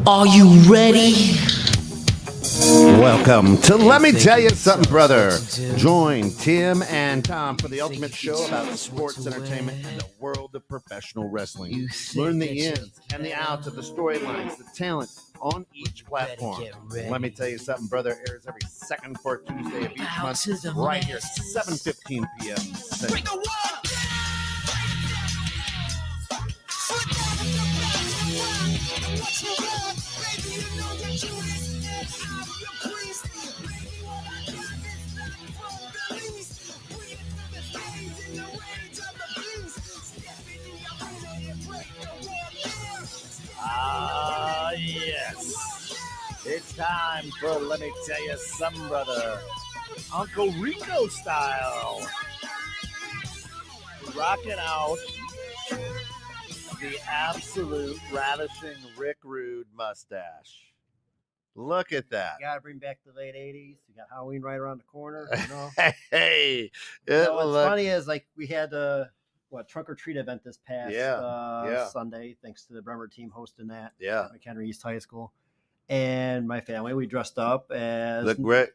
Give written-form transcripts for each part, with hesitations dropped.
Are you ready? Welcome to Let Me Tell You Something, Brother. Join Tim and Tom for the ultimate show about sports entertainment and the world of professional wrestling. Learn the ins and the outs of the storylines, the talent on each platform. Let Me Tell You Something, Brother airs every second fourth Tuesday of each month right here, 7:15 p.m. Central. Yes. It's time for Let Me Tell You Something, Brother. Uncle Rico style. Rocking out the absolute ravishing Rick Rude mustache. Look at that. You gotta bring back the late 80s. You got Halloween right around the corner. You know? Hey. What's funny is like we had a trunk or treat event this past Sunday, thanks to the Bremer team hosting that at McHenry East High School. And my family, we dressed up as Look great.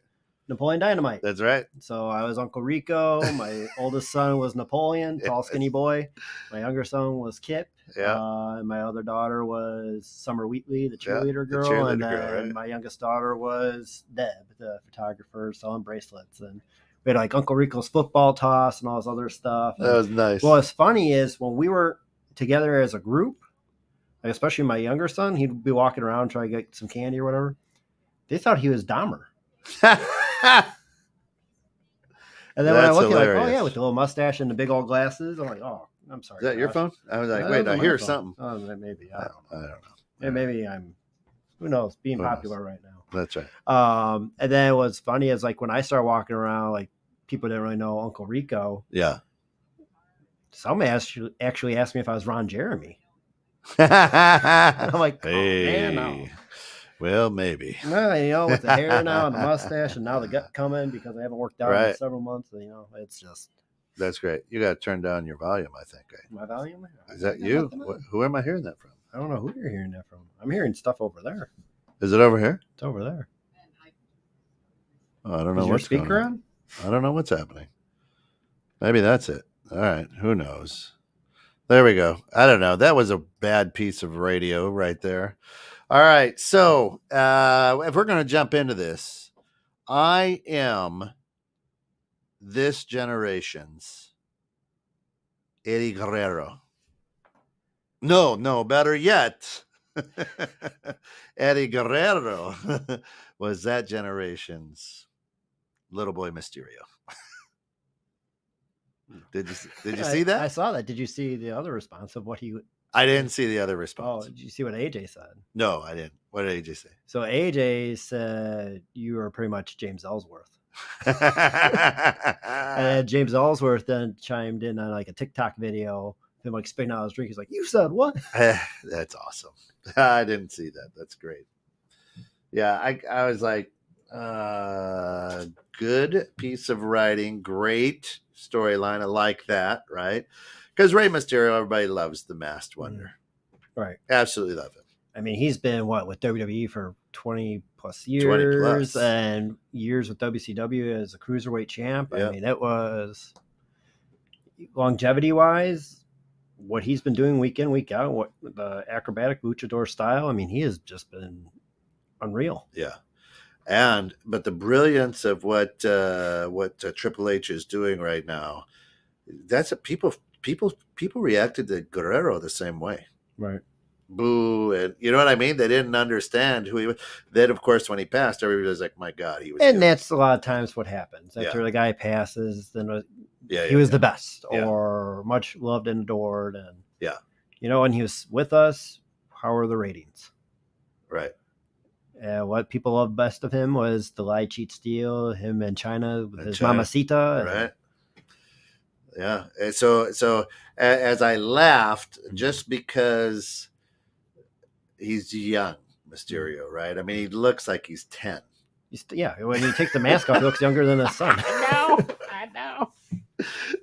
Napoleon Dynamite. That's right. So I was Uncle Rico. My oldest son was Napoleon, tall, skinny boy. My younger son was Kip. And my other daughter was Summer Wheatley, the cheerleader girl. And my youngest daughter was Deb, the photographer, selling bracelets. And we had like Uncle Rico's football toss and all this other stuff. That was nice. Well, what's funny is when we were together as a group, like especially my younger son, he'd be walking around trying to get some candy or whatever. They thought he was Dahmer. And then when I look at like, oh yeah, with the little mustache and the big old glasses, I'm like, oh, I'm sorry. Is that your phone? I was like, wait, I hear something. Oh, maybe. I don't know. Yeah, maybe I'm, who knows, being popular right now. That's right. And then what's funny is like when I started walking around, like people didn't really know Uncle Rico. Yeah. Somebody actually asked me if I was Ron Jeremy. I'm like, oh, man, no. Well, maybe. No, with the hair now and the mustache and now the gut coming because I haven't worked out in several months. It's just. That's great. You got to turn down your volume, I think. My volume? Is that you? Who am I hearing that from? I don't know who you're hearing that from. I'm hearing stuff over there. Is it over here? It's over there. Oh, I don't know what's going on. I don't know what's happening. Maybe that's it. All right. Who knows? There we go. I don't know. That was a bad piece of radio right there. All right. So if we're going to jump into this, I am this generation's Eddie Guerrero. No, better yet. Eddie Guerrero was that generation's Little Boy Mysterio. Did you see that? I saw that. Did you see the other response of what he? I didn't see the other response. Oh, did you see what AJ said? No, I didn't. What did AJ say? So AJ said you are pretty much James Ellsworth. And James Ellsworth then chimed in on like a TikTok video, him like spitting out his drink. He's like, "You said what?" That's awesome. I didn't see that. That's great. Yeah, I was like, good piece of writing, great storyline. I like that, right? Because Rey Mysterio, everybody loves the Masked Wonder, right? Absolutely love him. I mean, he's been with WWE for 20 plus years, 20 plus. And years with WCW as a cruiserweight champ. Yep. I mean, it was longevity wise, what he's been doing week in, week out, what the acrobatic luchador style. I mean, he has just been unreal. Yeah. But the brilliance of what Triple H is doing right now, that's a people reacted to Guerrero the same way. Right. Boo, and you know what I mean? They didn't understand who he was. Then, of course, when he passed, everybody was like, "My God, he was." And that's a lot of times what happens after the guy passes. Then he was the best, or much loved and adored, and when he was with us, how were the ratings? Right. What people loved best of him was the lie, cheat, steal, him and China with his mamacita, right? Yeah. And so as I laughed, just because he's young, Mysterio, right? I mean, he looks like he's 10. When he takes the mask off, he looks younger than his son. I know.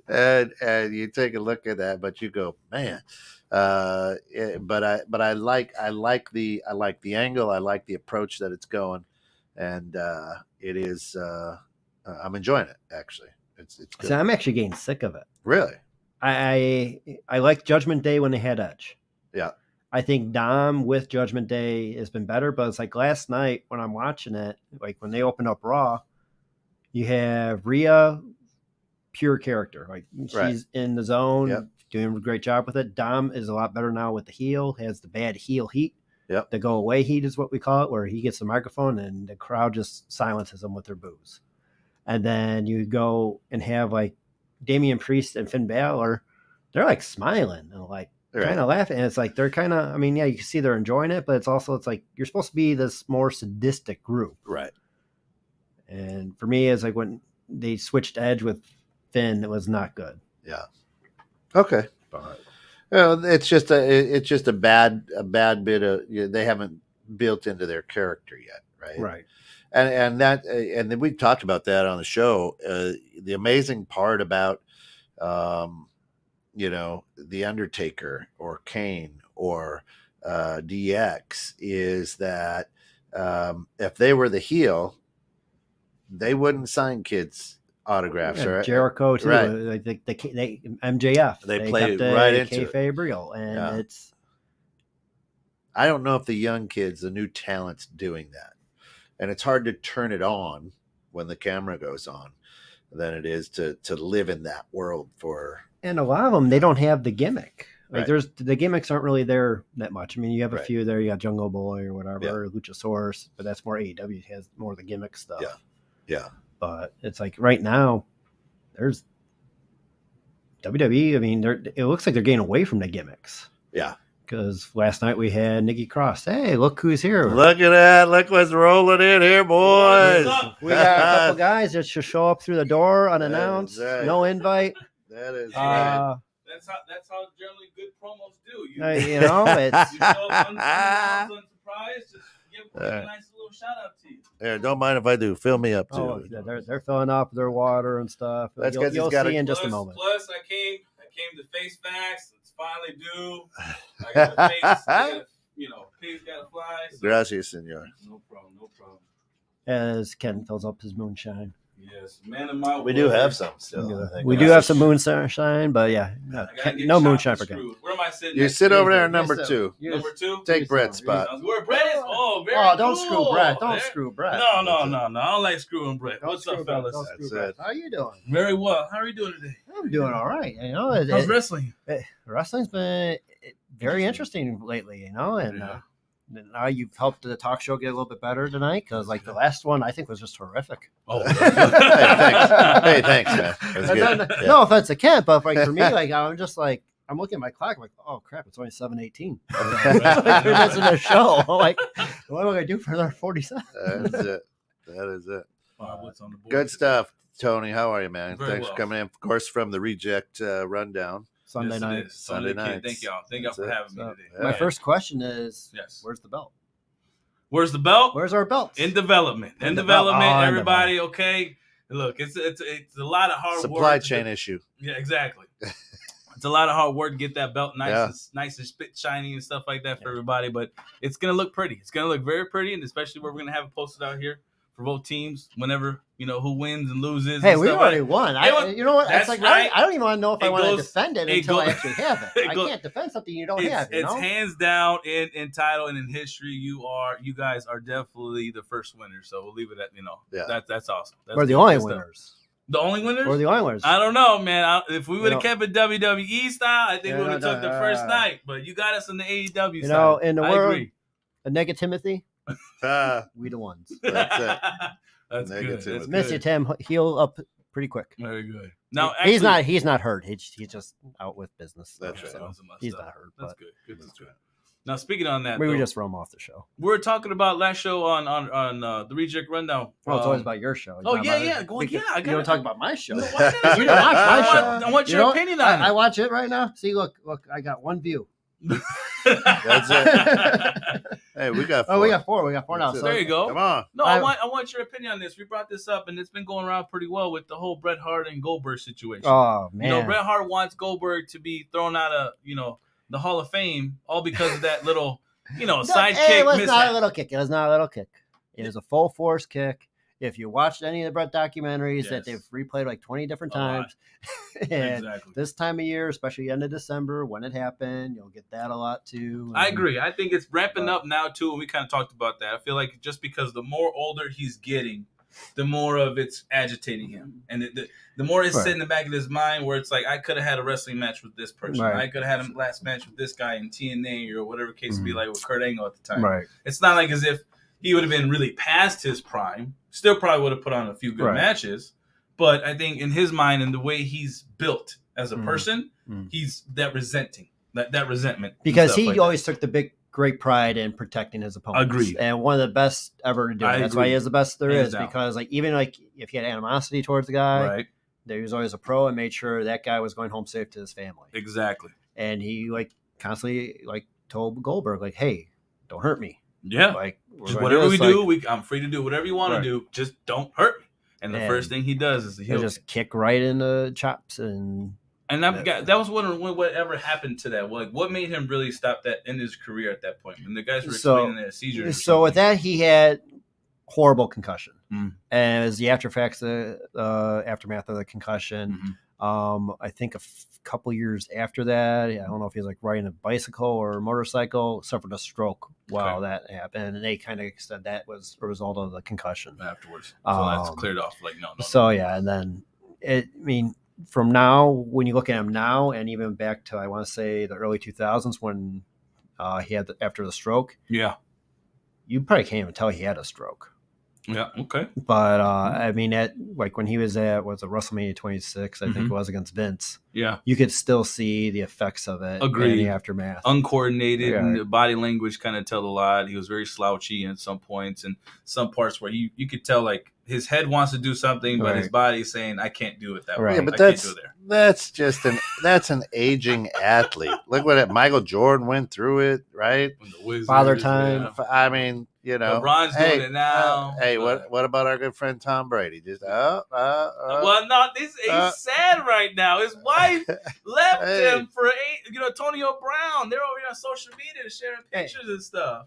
And you take a look at that, but you go, man, But I like the angle. I like the approach that it's going, and it is. I'm enjoying it actually. It's good. So I'm actually getting sick of it. Really? I like Judgment Day when they had Edge. Yeah. I think Dom with Judgment Day has been better, but it's like last night when I'm watching it, like when they open up Raw, you have Rhea, pure character. Like she's in the zone, doing a great job with it. Dom is a lot better now with the heel, has the bad heel heat. Yep. The go away heat is what we call it, where he gets the microphone and the crowd just silences him with their boos. And then you go and have like Damian Priest and Finn Balor, they're like smiling and like kind of laughing. And it's like they're kind of, I mean, yeah, you can see they're enjoying it, but it's also, it's like you're supposed to be this more sadistic group. Right. And for me, it's like when they switched Edge with Finn, it was not good. Yeah. Okay. But it's just a bad bit of, they haven't built into their character yet. Right. Right. And then we talked about that on the show. The amazing part about, the Undertaker or Kane or DX is that if they were the heel, they wouldn't sign kids autographs. Yeah, or Jericho too. Right. Like they MJF. They play right into it. kayfabe real, and it's. I don't know if the young kids, the new talent's doing that, and it's hard to turn it on when the camera goes on than it is to live in that world for. And a lot of them, they don't have the gimmick. Like the gimmicks aren't really there that much. I mean, you have a few there. You got Jungle Boy or whatever, or Luchasaurus, but that's more AEW has more of the gimmick stuff. Yeah, yeah. But it's like right now, there's WWE. I mean, it looks like they're getting away from the gimmicks. Yeah. Because last night we had Nikki Cross. Hey, look who's here. Look at that. Look what's rolling in here, boys. We got a couple guys that should show up through the door unannounced. Right. No invite. That is right. That's how generally good promos do. It's you show up unsurprised, just give a nice little shout out to you. There, don't mind if I do. Fill me up too. Oh, yeah, they're filling up their water and stuff. That's you'll see in just a moment. Plus, I came to face facts. It's finally due. I got a face. Pigs gotta fly. So. Gracias, senor. No problem. As Ken fills up his moonshine. Yes, man of my We do have some still. We do have some moonshine, but yeah, no moonshine for Ken. Where am I sitting? You sit over there, number two. Number two. Take Brett's spot. Where Brett is? Oh, very don't cool. screw Brett. Don't screw Brett. No. I don't like screwing Brett. What's up, fellas? That's it. How you doing? Very well. How are you doing today? I'm doing all right. How's wrestling? Wrestling's been very interesting lately. And now you've helped the talk show get a little bit better tonight because, like, the last one I think was just horrific. Oh, hey, thanks, man. No offense to Kent, but like for me, like I'm just like I'm looking at my clock, like, oh crap, it's only 7:18. Like, they're missing a show. I'm like, what do I do for another 47? That is it. What's on the board? Good stuff, Tony. How are you, man? Very Thanks well. for coming in, of course, from the Reject Rundown. Sunday night. Sunday night. Thank y'all for having me today. My first question is, where's the belt? Where's the belt? Where's our belt? In development. Everybody, okay? Look, it's a lot of hard work. Supply chain issue. Yeah, exactly. It's a lot of hard work to get that belt nice and spit shiny and stuff like that for everybody, but it's gonna look pretty. It's gonna look very pretty, and especially where we're gonna have it posted out here for both teams whenever who wins and loses. Hey, and we stuff already like won. You know what? It's like right. I don't even want to know if I want to defend it until I actually have it. I can't defend something you don't have. It's hands down in title and in history. You guys are definitely the first winners. So we'll leave it at that's awesome. We're the only winners. The only winners? We're the only winners. I don't know, man. If we would have kept it WWE style, I think we would have took the first night. But you got us in the AEW side. In the world of negativity, we the ones. That's it. That's good. Miss you, Tim. Heal up pretty quick. Very good. Now he's not hurt. He's just out with business. That's right. So he's not hurt. That's good. That's good. Now, speaking on that, we were just roam off the show. We were talking about last show on the Reject Rundown. Well, it's always about your show. Oh, yeah. You don't talk about my show. You didn't watch my show. I want your opinion on it. I watch it right now. See, look, I got one view. That's it. Hey, we got 4. Oh, we got 4. We got 4 now. So there you go. Come on. No, I want your opinion on this. We brought this up, and it's been going around pretty well with the whole Bret Hart and Goldberg situation. Oh, man. Bret Hart wants Goldberg to be thrown out of, the Hall of Fame all because of that little, sidekick. It was not a little kick. It was not a little kick. It was a full force kick. If you watched any of the Brett documentaries that they've replayed like 20 different times, and this time of year, especially end of December when it happened, you'll get that a lot too. I agree. I think it's ramping up now too, and we kind of talked about that. I feel like just because the more older he's getting, the more of it's agitating him, and the more it's sitting in the back of his mind, where it's like, I could have had a wrestling match with this person. Right. I could have had a last match with this guy in TNA or whatever case would be like with Kurt Angle at the time. Right. It's not like as if he would have been really past his prime. Still probably would have put on a few good matches. But I think in his mind and the way he's built as a person, he's that resentment. Because he always took the great pride in protecting his opponents. Agreed. And one of the best ever to do it. That's why he is the best there is. Because even if he had animosity towards the guy, there was always a pro and made sure that guy was going home safe to his family. Exactly. And he constantly told Goldberg, hey, don't hurt me. Yeah, just whatever we do, I'm free to do whatever you want to do. Just don't hurt me. And the first thing he does is he'll just kick right in the chops and that was whatever happened to that. What made him really stop that in his career at that point? When the guys were explaining that seizure. So with that, he had horrible concussion, and as the aftermath of the concussion. I think a couple years after that, I don't know if he was riding a bicycle or a motorcycle, suffered a stroke while that happened, and they kind of said that was a result of the concussion afterwards. So that's cleared off. No. So yeah, and then from now, when you look at him now, and even back to I want to say the early 2000s when he had after the stroke, you probably can't even tell he had a stroke. Yeah. Okay. But when he was at WrestleMania 26, I think it was against Vince. Yeah. You could still see the effects of it. Agreed. In the aftermath. Uncoordinated, and the body language kind of told a lot. He was very slouchy at some points, and some parts where you could tell his head wants to do something, but his body's saying, I can't do it that way. Yeah, but that's an aging athlete. Look what Michael Jordan went through it, right? Father time. Yeah. I mean, LeBron's doing it now. What about our good friend Tom Brady? Just well, no, he's sad right now. His wife left him for Antonio Brown. They're over here on social media sharing pictures and stuff.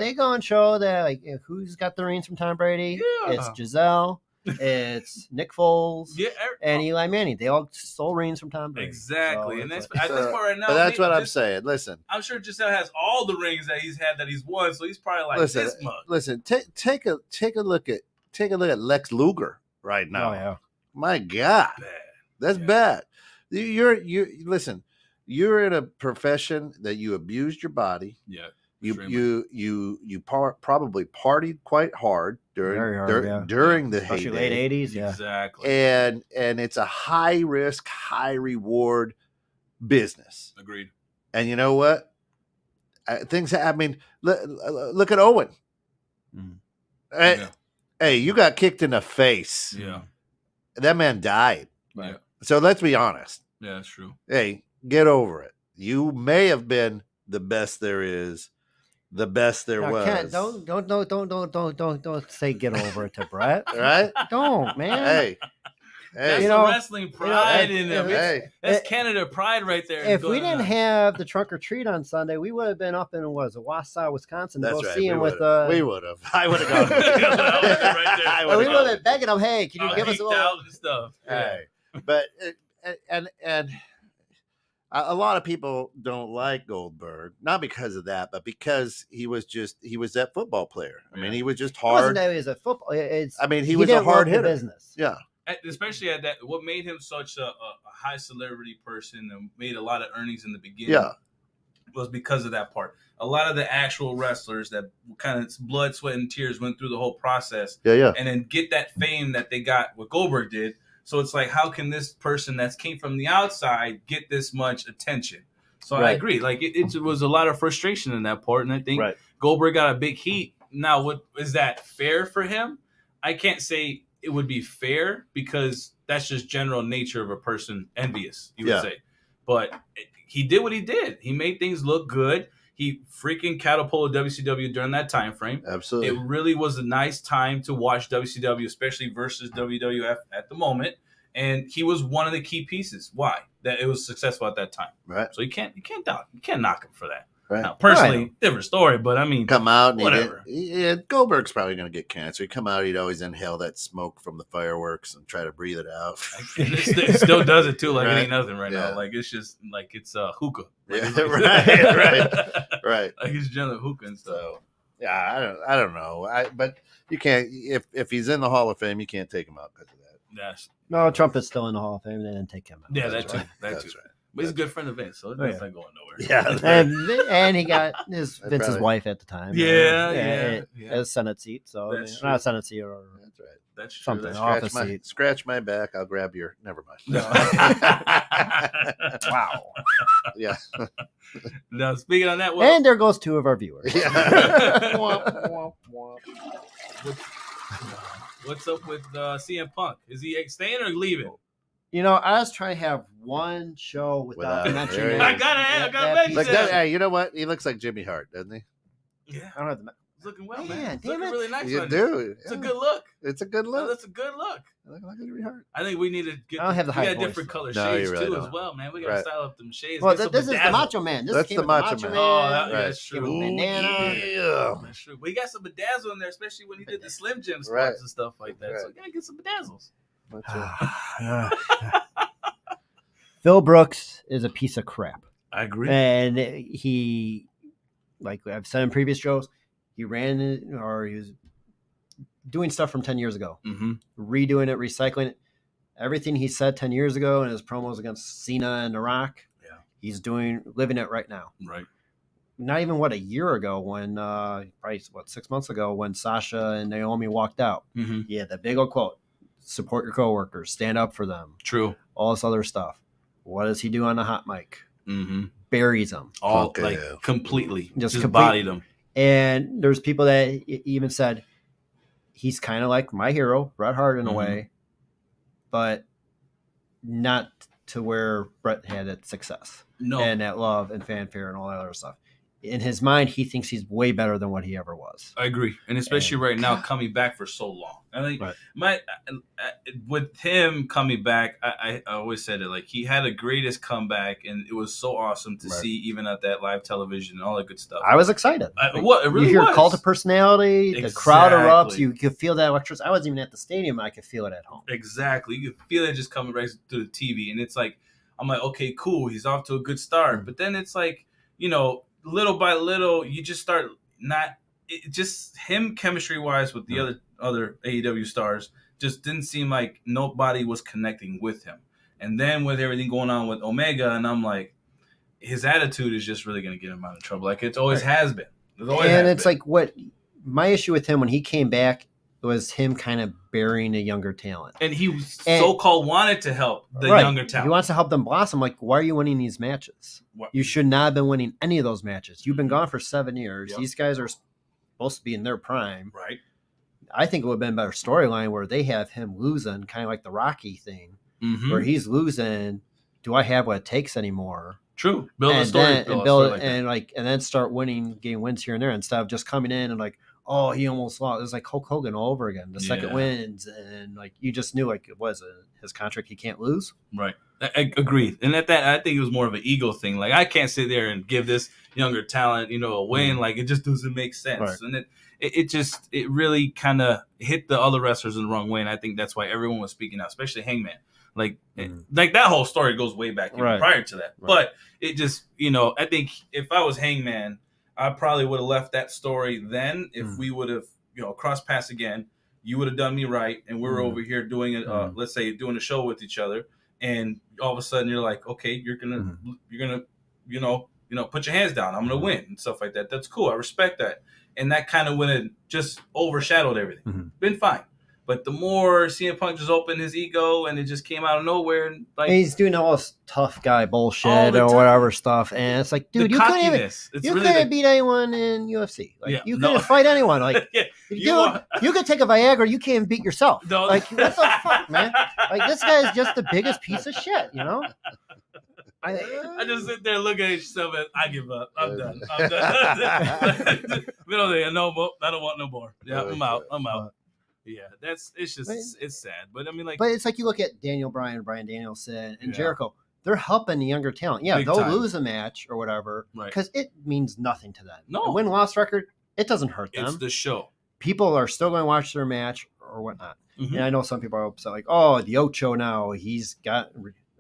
They go and show that who's got the rings from Tom Brady? Yeah. It's Giselle. It's Nick Foles and Eli Manning. They all stole rings from Tom Brady. Exactly. So and at this point right now, but that's what I'm saying. Listen, I'm sure Giselle has all the rings that he's had that he's won, so he's probably this mug. Listen, take a look at Lex Luger right now. Oh yeah, my God, that's bad. You're in a profession that you abused your body. Yeah. You probably partied quite hard during the heyday. Late 80s, exactly. And it's a high risk, high reward business. Agreed. And you know what? Look at Owen. Hey, you got kicked in the face. Yeah. That man died. Right. So let's be honest. Yeah, that's true. Hey, get over it. You may have been the best there is. The best there was. Ken, don't say get over it to Brett. Right? Don't, man. Hey, that's the wrestling pride in them. That's Canada pride right there. If we didn't have the trunk or treat on Sunday, we would have been up in Wausau, Wisconsin to go see him with. We would have. I would have gone. Right there. We would have been begging him. Hey, can you give us a little stuff? Hey, but and a lot of people don't like Goldberg, not because of that, but because he was that football player. I mean, he was just hard. It wasn't that he was a football. He was a hard hitter. Business. Yeah. Especially at that, what made him such a high celebrity person and made a lot of earnings in the beginning was because of that part. A lot of the actual wrestlers that kind of blood, sweat, and tears went through the whole process. Yeah. And then get that fame that they got, what Goldberg did. So it's like, how can this person that came from the outside get this much attention? So I agree. It was a lot of frustration in that part. And I think Goldberg got a big heat. Now, what is that fair for him? I can't say it would be fair because that's just general nature of a person envious, you would say. But he did what he did. He made things look good. He freaking catapulted WCW during that time frame. Absolutely. It really was a nice time to watch WCW, especially versus WWF at the moment. and he was one of the key pieces. Why? That it was successful at that time. Right. So you can't knock him for that. Right. Now, personally, different story, but I mean, come out and whatever. Goldberg's probably going to get cancer. He'd come out, he'd always inhale that smoke from the fireworks and try to breathe it out. It still does it too, like it ain't nothing right now. Like it's just like it's hookah. Like, right. Like it's generally hookah and stuff. So, yeah, I don't know. But you can't if he's in the Hall of Fame, you can't take him out because of that. No, Trump is still in the Hall of Fame. They didn't take him out. Yeah, that's right. That's right. right. But he's a good friend of Vince, so it's not going nowhere. Yeah, and he got Vince's wife at the time. As Senate seat. So not a Senate seat or that's right. That's true. Something office seat. Scratch my back. I'll grab your. Never mind. No. Wow. Yeah. Now speaking on that, and there goes 2 of our viewers. Yeah. What's up with CM Punk? Is he staying or leaving? I was trying to have one show without mentioning. I gotta mention that. Hey, you know what? He looks like Jimmy Hart, doesn't he? Yeah, I don't have the. He's looking well, Man, man. He's looking damn it. really nice. You on do. you. It's a good look. It's a good look. That's a good look. Look like Jimmy Hart. I think we need to get. I don't have the we high got voice, different color No, shades you really too don't. as well, man. We gotta style up them shades. Well, Get this some is the Macho Man. That's the Macho Man. Oh, that's Give true. him bandana. Yeah. That's true. We got some bedazzle in there, especially when he did the Slim Jim spots Right. and stuff like that. Right. So gotta get some bedazzles. Phil Brooks is a piece of crap. I agree. And he, like I've said in previous shows, he was doing stuff from 10 years ago, redoing it, recycling it. Everything he said 10 years ago in his promos against Cena and The Rock, he's living it right now. Right. Not even a year ago when, probably 6 months ago when Sasha and Naomi walked out. Yeah, the big old quote, support your coworkers, stand up for them. True. All this other stuff. What does he do on the hot mic? Buries them. All completely. Just bodied them. And there's people that even said he's kind of like my hero, Bret Hart, in a way, but not to where Bret had that success and that love and fanfare and all that other stuff. In his mind, he thinks he's way better than what he ever was. I agree, and especially right now, coming back for so long. I think with him coming back, I always said it, like he had the greatest comeback, and it was so awesome to see, even at that live television and all that good stuff. I was excited. It really you hear was. Cult of Personality, the crowd erupts. You could feel that electricity. I wasn't even at the stadium. I could feel it at home. Exactly, you could feel it just coming right through the TV, and it's like I'm like, okay, cool, he's off to a good start, but then it's like little by little, you just start just him chemistry wise with the other AEW stars just didn't seem like nobody was connecting with him. And then with everything going on with Omega, and I'm like, his attitude is just really going to get him out of trouble. Like it always has been. Like what my issue with him when he came back was him kind of burying a younger talent. And he so-called wanted to help the younger talent. He wants to help them blossom. Like, why are you winning these matches? You should not have been winning any of those matches. You've been gone for 7 years. Yep. These guys are supposed to be in their prime. Right. I think it would have been a better storyline where they have him losing, kind of like the Rocky thing, where he's losing. Do I have what it takes anymore? True. Build a story. And then start winning, getting wins here and there instead of just coming in and like, oh, he almost lost. It was like Hulk Hogan all over again. The second wins, and like you just knew like it was his contract. He can't lose. Right. I agree. And at that, I think it was more of an ego thing. Like I can't sit there and give this younger talent, a win. Like it just doesn't make sense. Right. And it really kind of hit the other wrestlers in the wrong way. And I think that's why everyone was speaking out, especially Hangman. Like that whole story goes way back prior to that. Right. But it just, I think if I was Hangman, I probably would have left that story then if we would have, crossed paths again. You would have done me right, and we're over here doing it. Let's say doing a show with each other, and all of a sudden you're like, okay, you're gonna, put your hands down. I'm gonna win and stuff like that. That's cool. I respect that, and that kind of went and just overshadowed everything. Been fine. But the more CM Punk just opened his ego and it just came out of nowhere, and like he's doing all this tough guy bullshit or whatever stuff, and it's like, dude, you couldn't beat anyone in UFC. Like you couldn't fight anyone. Like, you could take a Viagra, you can't beat yourself. Like, what the fuck, man? Like this guy is just the biggest piece of shit, I just sit there looking at yourself and I give up. I'm done. We don't need no more. I don't want no more. Yeah, I'm out. Yeah, it's sad. But I mean, like, but it's like you look at Daniel Bryan, Bryan Danielson, and Jericho. They're helping the younger talent. Yeah, Big they'll time. lose a match or whatever because it means nothing to them. No. A win-loss record, it doesn't hurt them. It's the show. People are still going to watch their match or whatnot. And I know some people are upset, like, oh, the Ocho now, he's got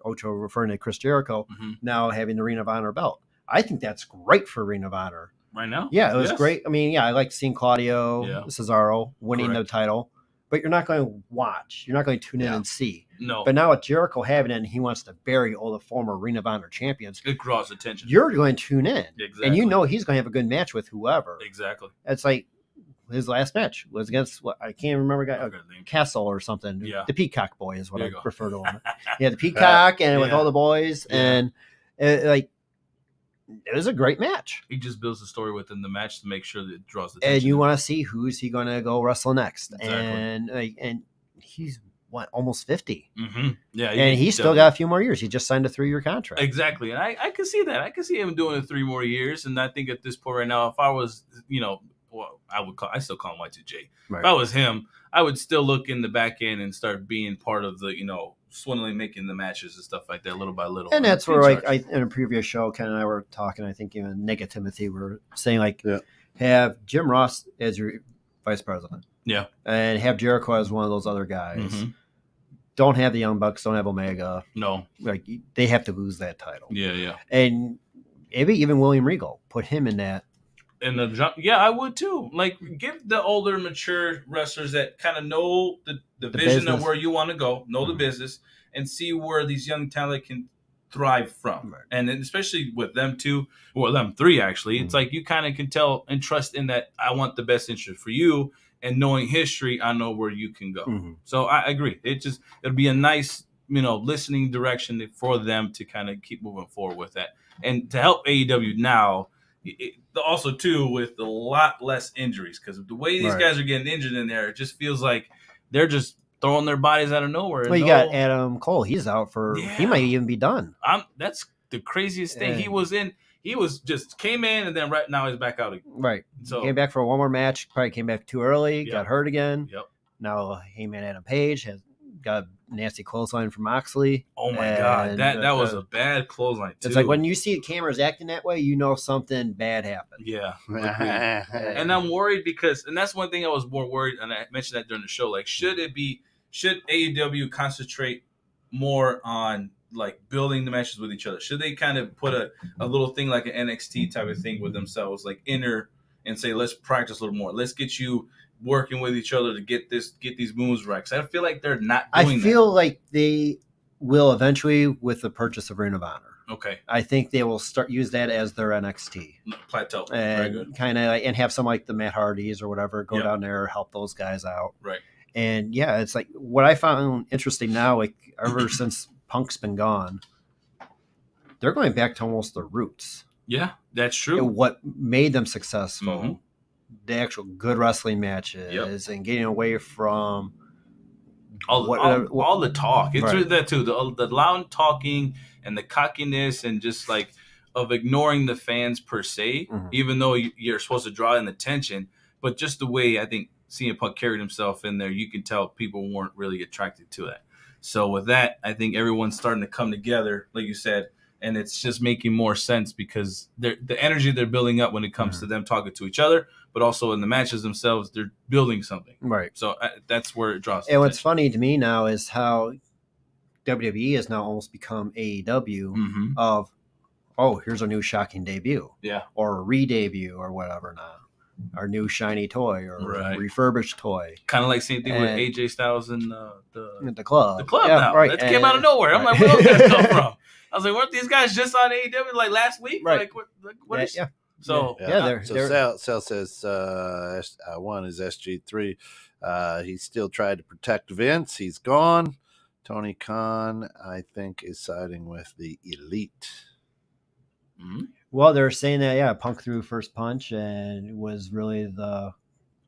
Ocho referring to Chris Jericho now having the Ring of Honor belt. I think that's great for Ring of Honor. Right now? Yeah, it was great. I mean, I like seeing Claudio Cesaro winning the title, but you're not going to watch. You're not going to tune in and see. No. But now with Jericho having it and he wants to bury all the former Ring of Honor champions, it draws attention. You're going to tune in. Exactly. And you know he's going to have a good match with whoever. Exactly. It's like his last match was against, what I can't remember, Castle or something. Yeah. The Peacock Boy is what I refer to him. Yeah, the Peacock and with all the boys. And it was a great match. He just builds the story within the match to make sure that it draws attention. And you want to see who's he going to go wrestle next. Exactly. And he's almost 50. Yeah, and he's still got a few more years. He just signed a 3-year contract. Exactly, and I can see that. I can see him doing it 3 more years. And I think at this point right now, if I was, well, I still call him Y2J. Right. If I was him, I would still look in the back end and start being part of the, swindling, making the matches and stuff like that, little by little. And that's where, in a previous show, Ken and I were talking. I think even Nick and Timothy were saying, have Jim Ross as your vice president. Yeah. And have Jericho as one of those other guys. Don't have the Young Bucks. Don't have Omega. No. Like, they have to lose that title. Yeah. And maybe even William Regal. Put him in that. I would too. Like, give the older, mature wrestlers that kind of know the vision business of where you want to go, know the business, and see where these young talent can thrive from. Right. And especially with them two, well, them three actually, it's like you kind of can tell and trust in that I want the best interest for you. And knowing history, I know where you can go. So I agree. It'll be a nice, listening direction for them to kind of keep moving forward with that, and to help AEW now. Also, too, with a lot less injuries, because the way these guys are getting injured in there, it just feels like they're just throwing their bodies out of nowhere. Well, you got Adam Cole. He's out for. Yeah. He might even be done. That's the craziest thing. He was in. He was just came in and then right now he's back out again. Right. So came back for one more match. Probably came back too early. Got hurt again. Yep. Now Heyman Adam Page has got a nasty clothesline from Moxley. Oh my God, that was a bad clothesline too. It's like when you see the cameras acting that way, you know something bad happened. Yeah. And I'm worried and that's one thing I was more worried, and I mentioned that during the show. Like, should AEW concentrate more on like building the matches with each other? Should they kind of put a little thing like an NXT type of thing with themselves, like enter and say, let's practice a little more. Let's get you working with each other to get these moves right. Because I feel like they're not doing that. I feel like they will eventually with the purchase of Ring of Honor. Okay. I think they will use that as their NXT. Plateau. And kind of and have some like the Matt Hardys or whatever go down there, help those guys out. Right. And yeah, it's like what I found interesting now, like ever since Punk's been gone, they're going back to almost their roots. Yeah, that's true. What made them successful, the actual good wrestling matches, and getting away from all the talk. It's really that too. The loud talking and the cockiness and just like of ignoring the fans per se, even though you're supposed to draw in attention. But just the way I think CM Punk carried himself in there, you can tell people weren't really attracted to that. So with that, I think everyone's starting to come together, like you said, and it's just making more sense because the energy they're building up when it comes to them talking to each other, but also in the matches themselves, they're building something. Right. So that's where it draws. And what's funny to me now is how WWE has now almost become AEW of, here's a new shocking debut. Yeah. Or a re-debut or whatever now. Our new shiny toy or refurbished toy. Kind of like same thing with AJ Styles and the club. The club now. Right. That came out of nowhere. I'm like, where those guys come from? I was like, weren't these guys just on AEW like last week? Right. What is? Yeah. So Sal says one is SG3. He still tried to protect Vince. He's gone. Tony Khan, I think, is siding with the Elite. Well, they're saying that, Punk threw first punch and was really the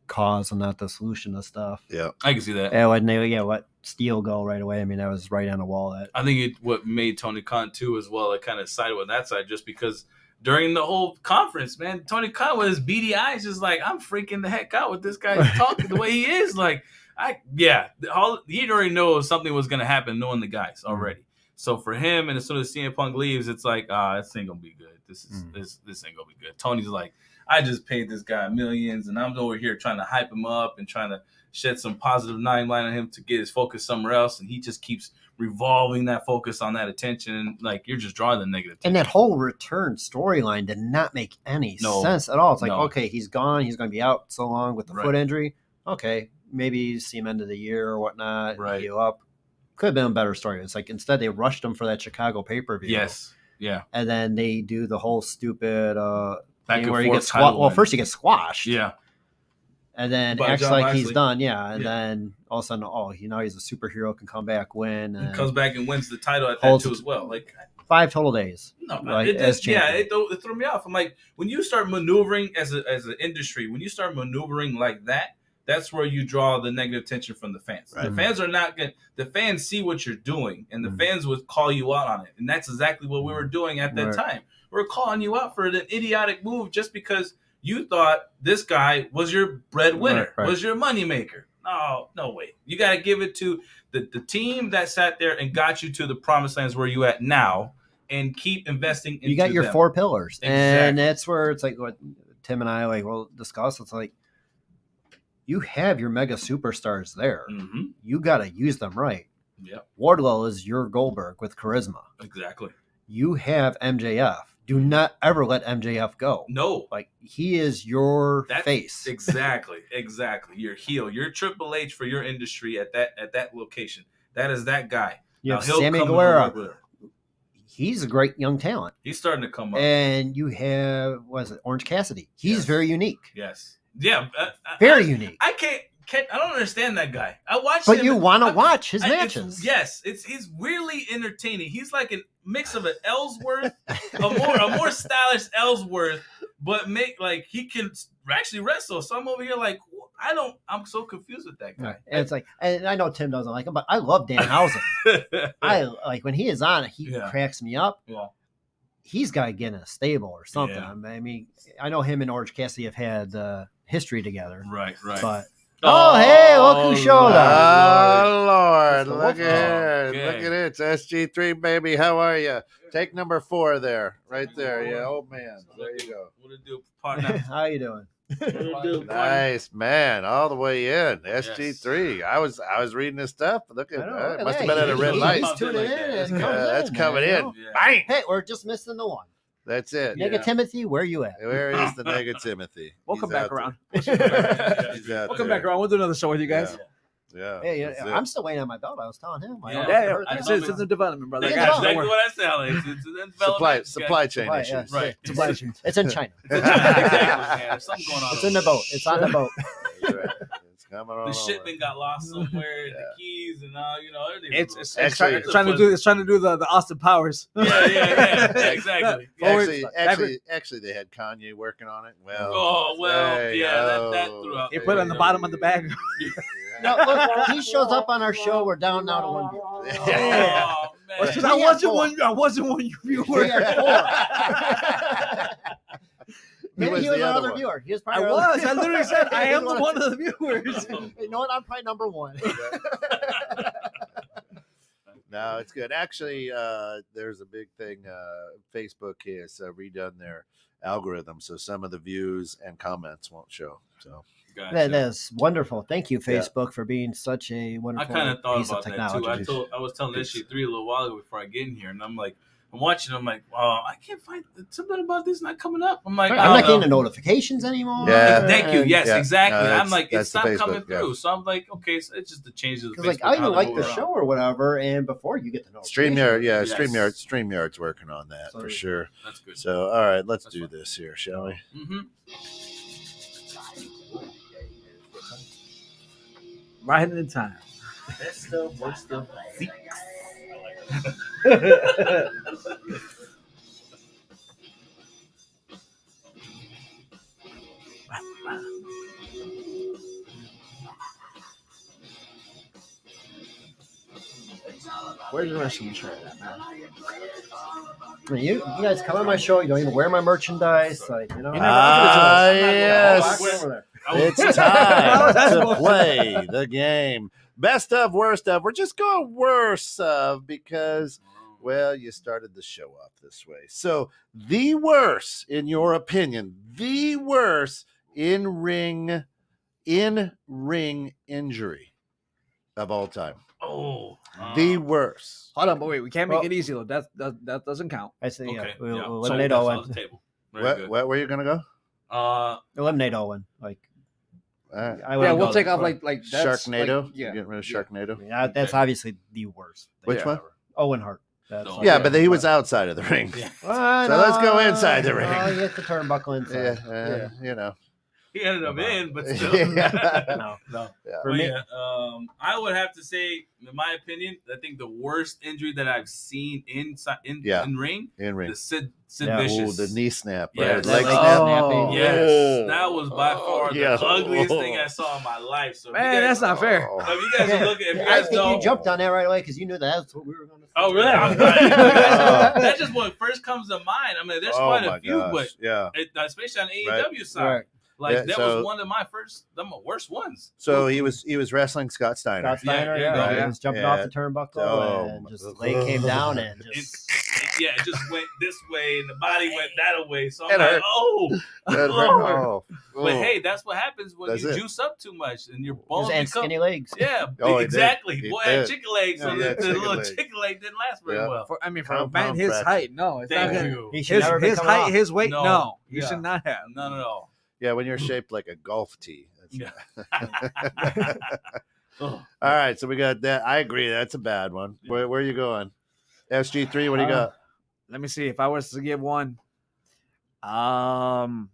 cause and not the solution of stuff. Yeah, I can see that. And when they let Steel go right away, I mean, that was right on the wall. I think what made Tony Khan too as well. It kind of sided with that side just because during the whole conference, man, Tony Khan with his beady eyes, just like, I'm freaking the heck out with this guy talking the way he is. Like, He already knows something was gonna happen, knowing the guys already. So for him, and as soon as CM Punk leaves, it's like, this ain't gonna be good. This ain't gonna be good. Tony's like, I just paid this guy millions, and I'm over here trying to hype him up and trying to shed some positive limelight on him to get his focus somewhere else, and he just keeps revolving that focus on that attention, and like you're just drawing the negative attention. And that whole return storyline did not make any sense at all. It's like, okay, he's gone, he's going to be out so long with the foot injury. Okay, maybe you see him end of the year or whatnot, heal up. Could have been a better story. It's like instead they rushed him for that Chicago pay-per-view. Yes, yeah, and then they do the whole stupid thing where he gets well, first he gets squashed. Yeah. And then acts like he's done, and then all of a sudden, he's a superhero, can come back, win. And he comes back and wins the title at that too as well. Like 5 total days. No, it threw me off. I'm like, when you start maneuvering as an industry, when you start maneuvering like that, that's where you draw the negative attention from the fans. Right. The fans are not good. The fans see what you're doing, and the fans would call you out on it. And that's exactly what we were doing at that time. We're calling you out for an idiotic move just because you thought this guy was your breadwinner, was your moneymaker. No way. You got to give it to the team that sat there and got you to the promised lands where you at now, and keep investing into You got your them. 4 pillars. Exactly. And that's where it's like what Tim and I will discuss. It's like, you have your mega superstars there. Mm-hmm. You got to use them right. Yep. Wardlow is your Goldberg with charisma. Exactly. You have MJF. Do not ever let MJF go. No. Like, he is your face. Exactly. Your heel. Your Triple H for your industry at that location. That is that guy. You have Sammy Guevara. He's a great young talent. He's starting to come up. And you have, Orange Cassidy. He's very unique. Yes. Yeah. Very unique. I don't understand that guy. I watched but him. But you want to watch his matches. He's weirdly entertaining. He's like a mix of an Ellsworth, a more stylish Ellsworth, but he can actually wrestle. So I'm over here like, I'm so confused with that guy. Right. And it's like, and I know Tim doesn't like him, but I love Danhausen. I like when he is on it, he cracks me up. Yeah. He's got to get in a stable or something. Yeah. I mean, I know him and Orange Cassidy have had history together. Right. But hey, look who showed up. Oh, Lord. Look at it. Look at it. It's SG3, baby. How are you? Take number 4 there. Right there. Yeah. Oh, man. There you go. What it do, partner? How you doing? Nice, man. All the way in. SG3. Yes. I was reading this stuff. Look at that. Must have been at a red light. He's tuning in. That's coming in. Yeah. Bang. Hey, we're just missing the one. That's it. Nigga Timothy, where you at? Where is the Nigga Timothy? We'll come back around. We'll come back around. We'll do another show with you guys. Yeah. Hey, I'm still waiting on my belt. I was telling him. It's in development, brother. That's exactly what I said. It's in development. Supply chain issues. Right. Supply chain. It's in China. Exactly. There's something going on. It's in the boat. It's on the boat. The shipment got lost somewhere. The keys and it's trying to do the Austin Powers. Yeah. Exactly. Actually, they had Kanye working on it. That threw out. They put it on the bottom of the bag. No, look, he shows up on our show. We're down now to 1 viewer. Yeah. Because I wasn't one viewer. He had 4. Maybe he was another viewer. He was probably I literally said I am one of the viewers. You know what? I'm probably number 1. No, it's good. Actually, there's a big thing. Facebook has redone their algorithm, so some of the views and comments won't show. So that is wonderful. Thank you, Facebook, for being such a wonderful I kind of thought piece about of technology. that too. I was telling SG3 a little while ago before I get in here, and I'm like, I'm watching. I'm like, I can't find something about this not coming up. I'm like, I'm not getting the notifications anymore. Yeah. Thank you. Yes, exactly. No, I'm like, it's not coming through. Yeah. So I'm like, okay, so it's just the changes. Because like I even like the show or whatever, and before you get the notification. StreamYard's working on that for sure. That's good. So all right, let's do this here, shall we? Mm-hmm. Right in time. Best of worst of Zeeks. Where's the rest of the shirt at, man? You guys come on my show. You don't even wear my merchandise. Like, yes. It's time to play the game. Best of, worst of. We're just going worst of because, well, you started the show off this way. So the worst, in your opinion, the worst in-ring injury of all time. The worst. Hold on, but wait, we can't make it easy though. That doesn't count. I say, Okay. We'll eliminate Owen. Where were you gonna go? Eliminate Owen. Like, we'll take off like Sharknado. Like, yeah, get rid of Sharknado. I mean, that's obviously the worst. Which one? Owen Hart. But he was outside of the ring. Yeah. So let's go inside the ring. Oh, you hit the turnbuckle inside. You know. He ended up in, but still. No. Yeah. For me, I would have to say, in my opinion, I think the worst injury that I've seen in ring, the Sid Vicious. The knee snap, Yeah, right? that Leg leg snap. Yes, that was by far the ugliest thing I saw in my life. So man, that's not fair. So if you guys are looking, I think you jumped on that right away because you knew that's what we were going to say. Oh, really? That's just what first comes to mind. I mean, there's quite a few, but especially on AEW side. Right. Like that was one of my worst ones. So he was wrestling Scott Steiner. Scott Steiner, Yeah. He was jumping off the turnbuckle and just the leg came down and just it just went this way and the body went that way. So I'm like, Lord. But hey, that's what happens when you juice up too much and your bones and become skinny legs. Yeah, exactly. Boy had chicken legs, so the little chicken leg didn't last very well. For a man his height, no, it's not good. His height, his weight, no. You Yeah. should not have. None at all. Yeah, when you're shaped like a golf tee. Yeah. All right, so we got that. I agree. That's a bad one. Where are you going? SG3, what do you got? Let me see. If I was to give one, I'll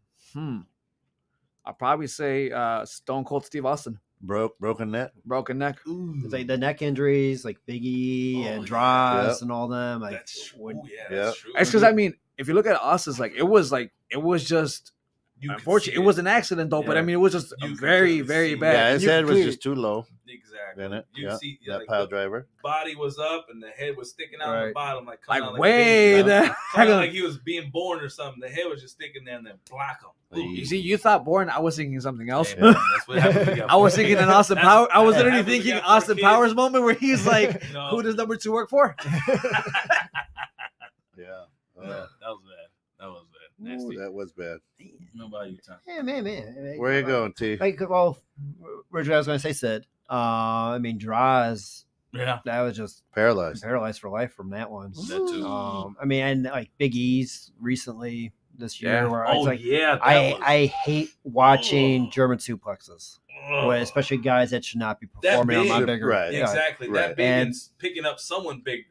probably say Stone Cold Steve Austin. Broken neck. It's like the neck injuries, like Big E and Droz and all them. Like, that's true. It's because I mean, if you look at Austin's, it was just. Unfortunately, it was an accident though, but I mean, it was just very, very bad. Yeah, his head was just too low. Exactly. In it. You see that pile driver. Body was up and the head was sticking out the bottom, like he was being born or something. The head was just sticking there and then block him. You see, you thought born. I was thinking something else. Yeah, that's what happened. I was thinking an Austin Powers. I was literally thinking Austin Powers moment where he's like, "Who does number 2 work for?" Yeah. That was bad. Nasty. That was bad. What about you, Tom? Yeah, man. Where are you going, T? Well, I was going to say Sid. I mean, Droz. Yeah, that was just paralyzed for life from that one. That too. I mean, and like Big E's recently this year, where I hate watching German suplexes. Especially guys that should not be performing on my bigger. Right. Exactly. That big and picking up someone big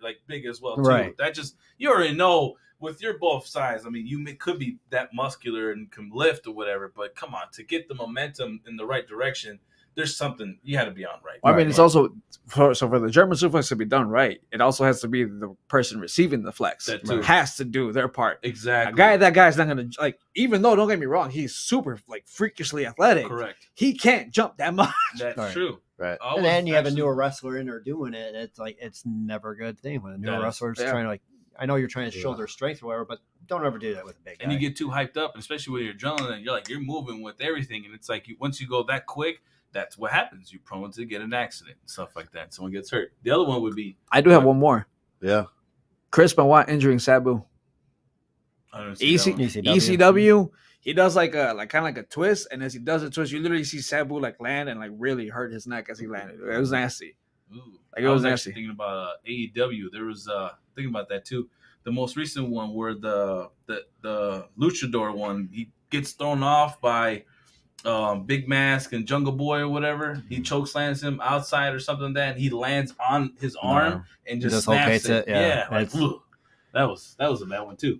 as well, too. Right. That just, you already know with your both sides, I mean, you could be that muscular and can lift or whatever, but come on, to get the momentum in the right direction, there's something you had to be on right. Well, I mean, it's also for the German suplex to be done right, it also has to be the person receiving the flex has to do their part. Exactly. That guy's not gonna even though, don't get me wrong, he's super freakishly athletic. Correct. He can't jump that much. That's true. Right. And then you have a newer wrestler in there doing it. It's never a good thing when a newer wrestler's trying to I know you're trying to show their strength or whatever, but don't ever do that with a big guy. And you get too hyped up, especially with your adrenaline, and you're moving with everything, and it's like once you go that quick, that's what happens. You're prone to get an accident and stuff like that. Someone gets hurt. The other one would be... I do have one more. Yeah. Chris Benoit injuring Sabu. ECW. He does kind of like a twist, and as he does a twist, you literally see Sabu land and really hurt his neck as he landed. It was nasty. Ooh. It was nasty. Actually thinking about AEW. There was thinking about that too. The most recent one where the luchador one, he gets thrown off by Big Mask and Jungle Boy or whatever. He chokeslams him outside or something like that, and he lands on his arm and just snaps it. Yeah, that was a bad one too.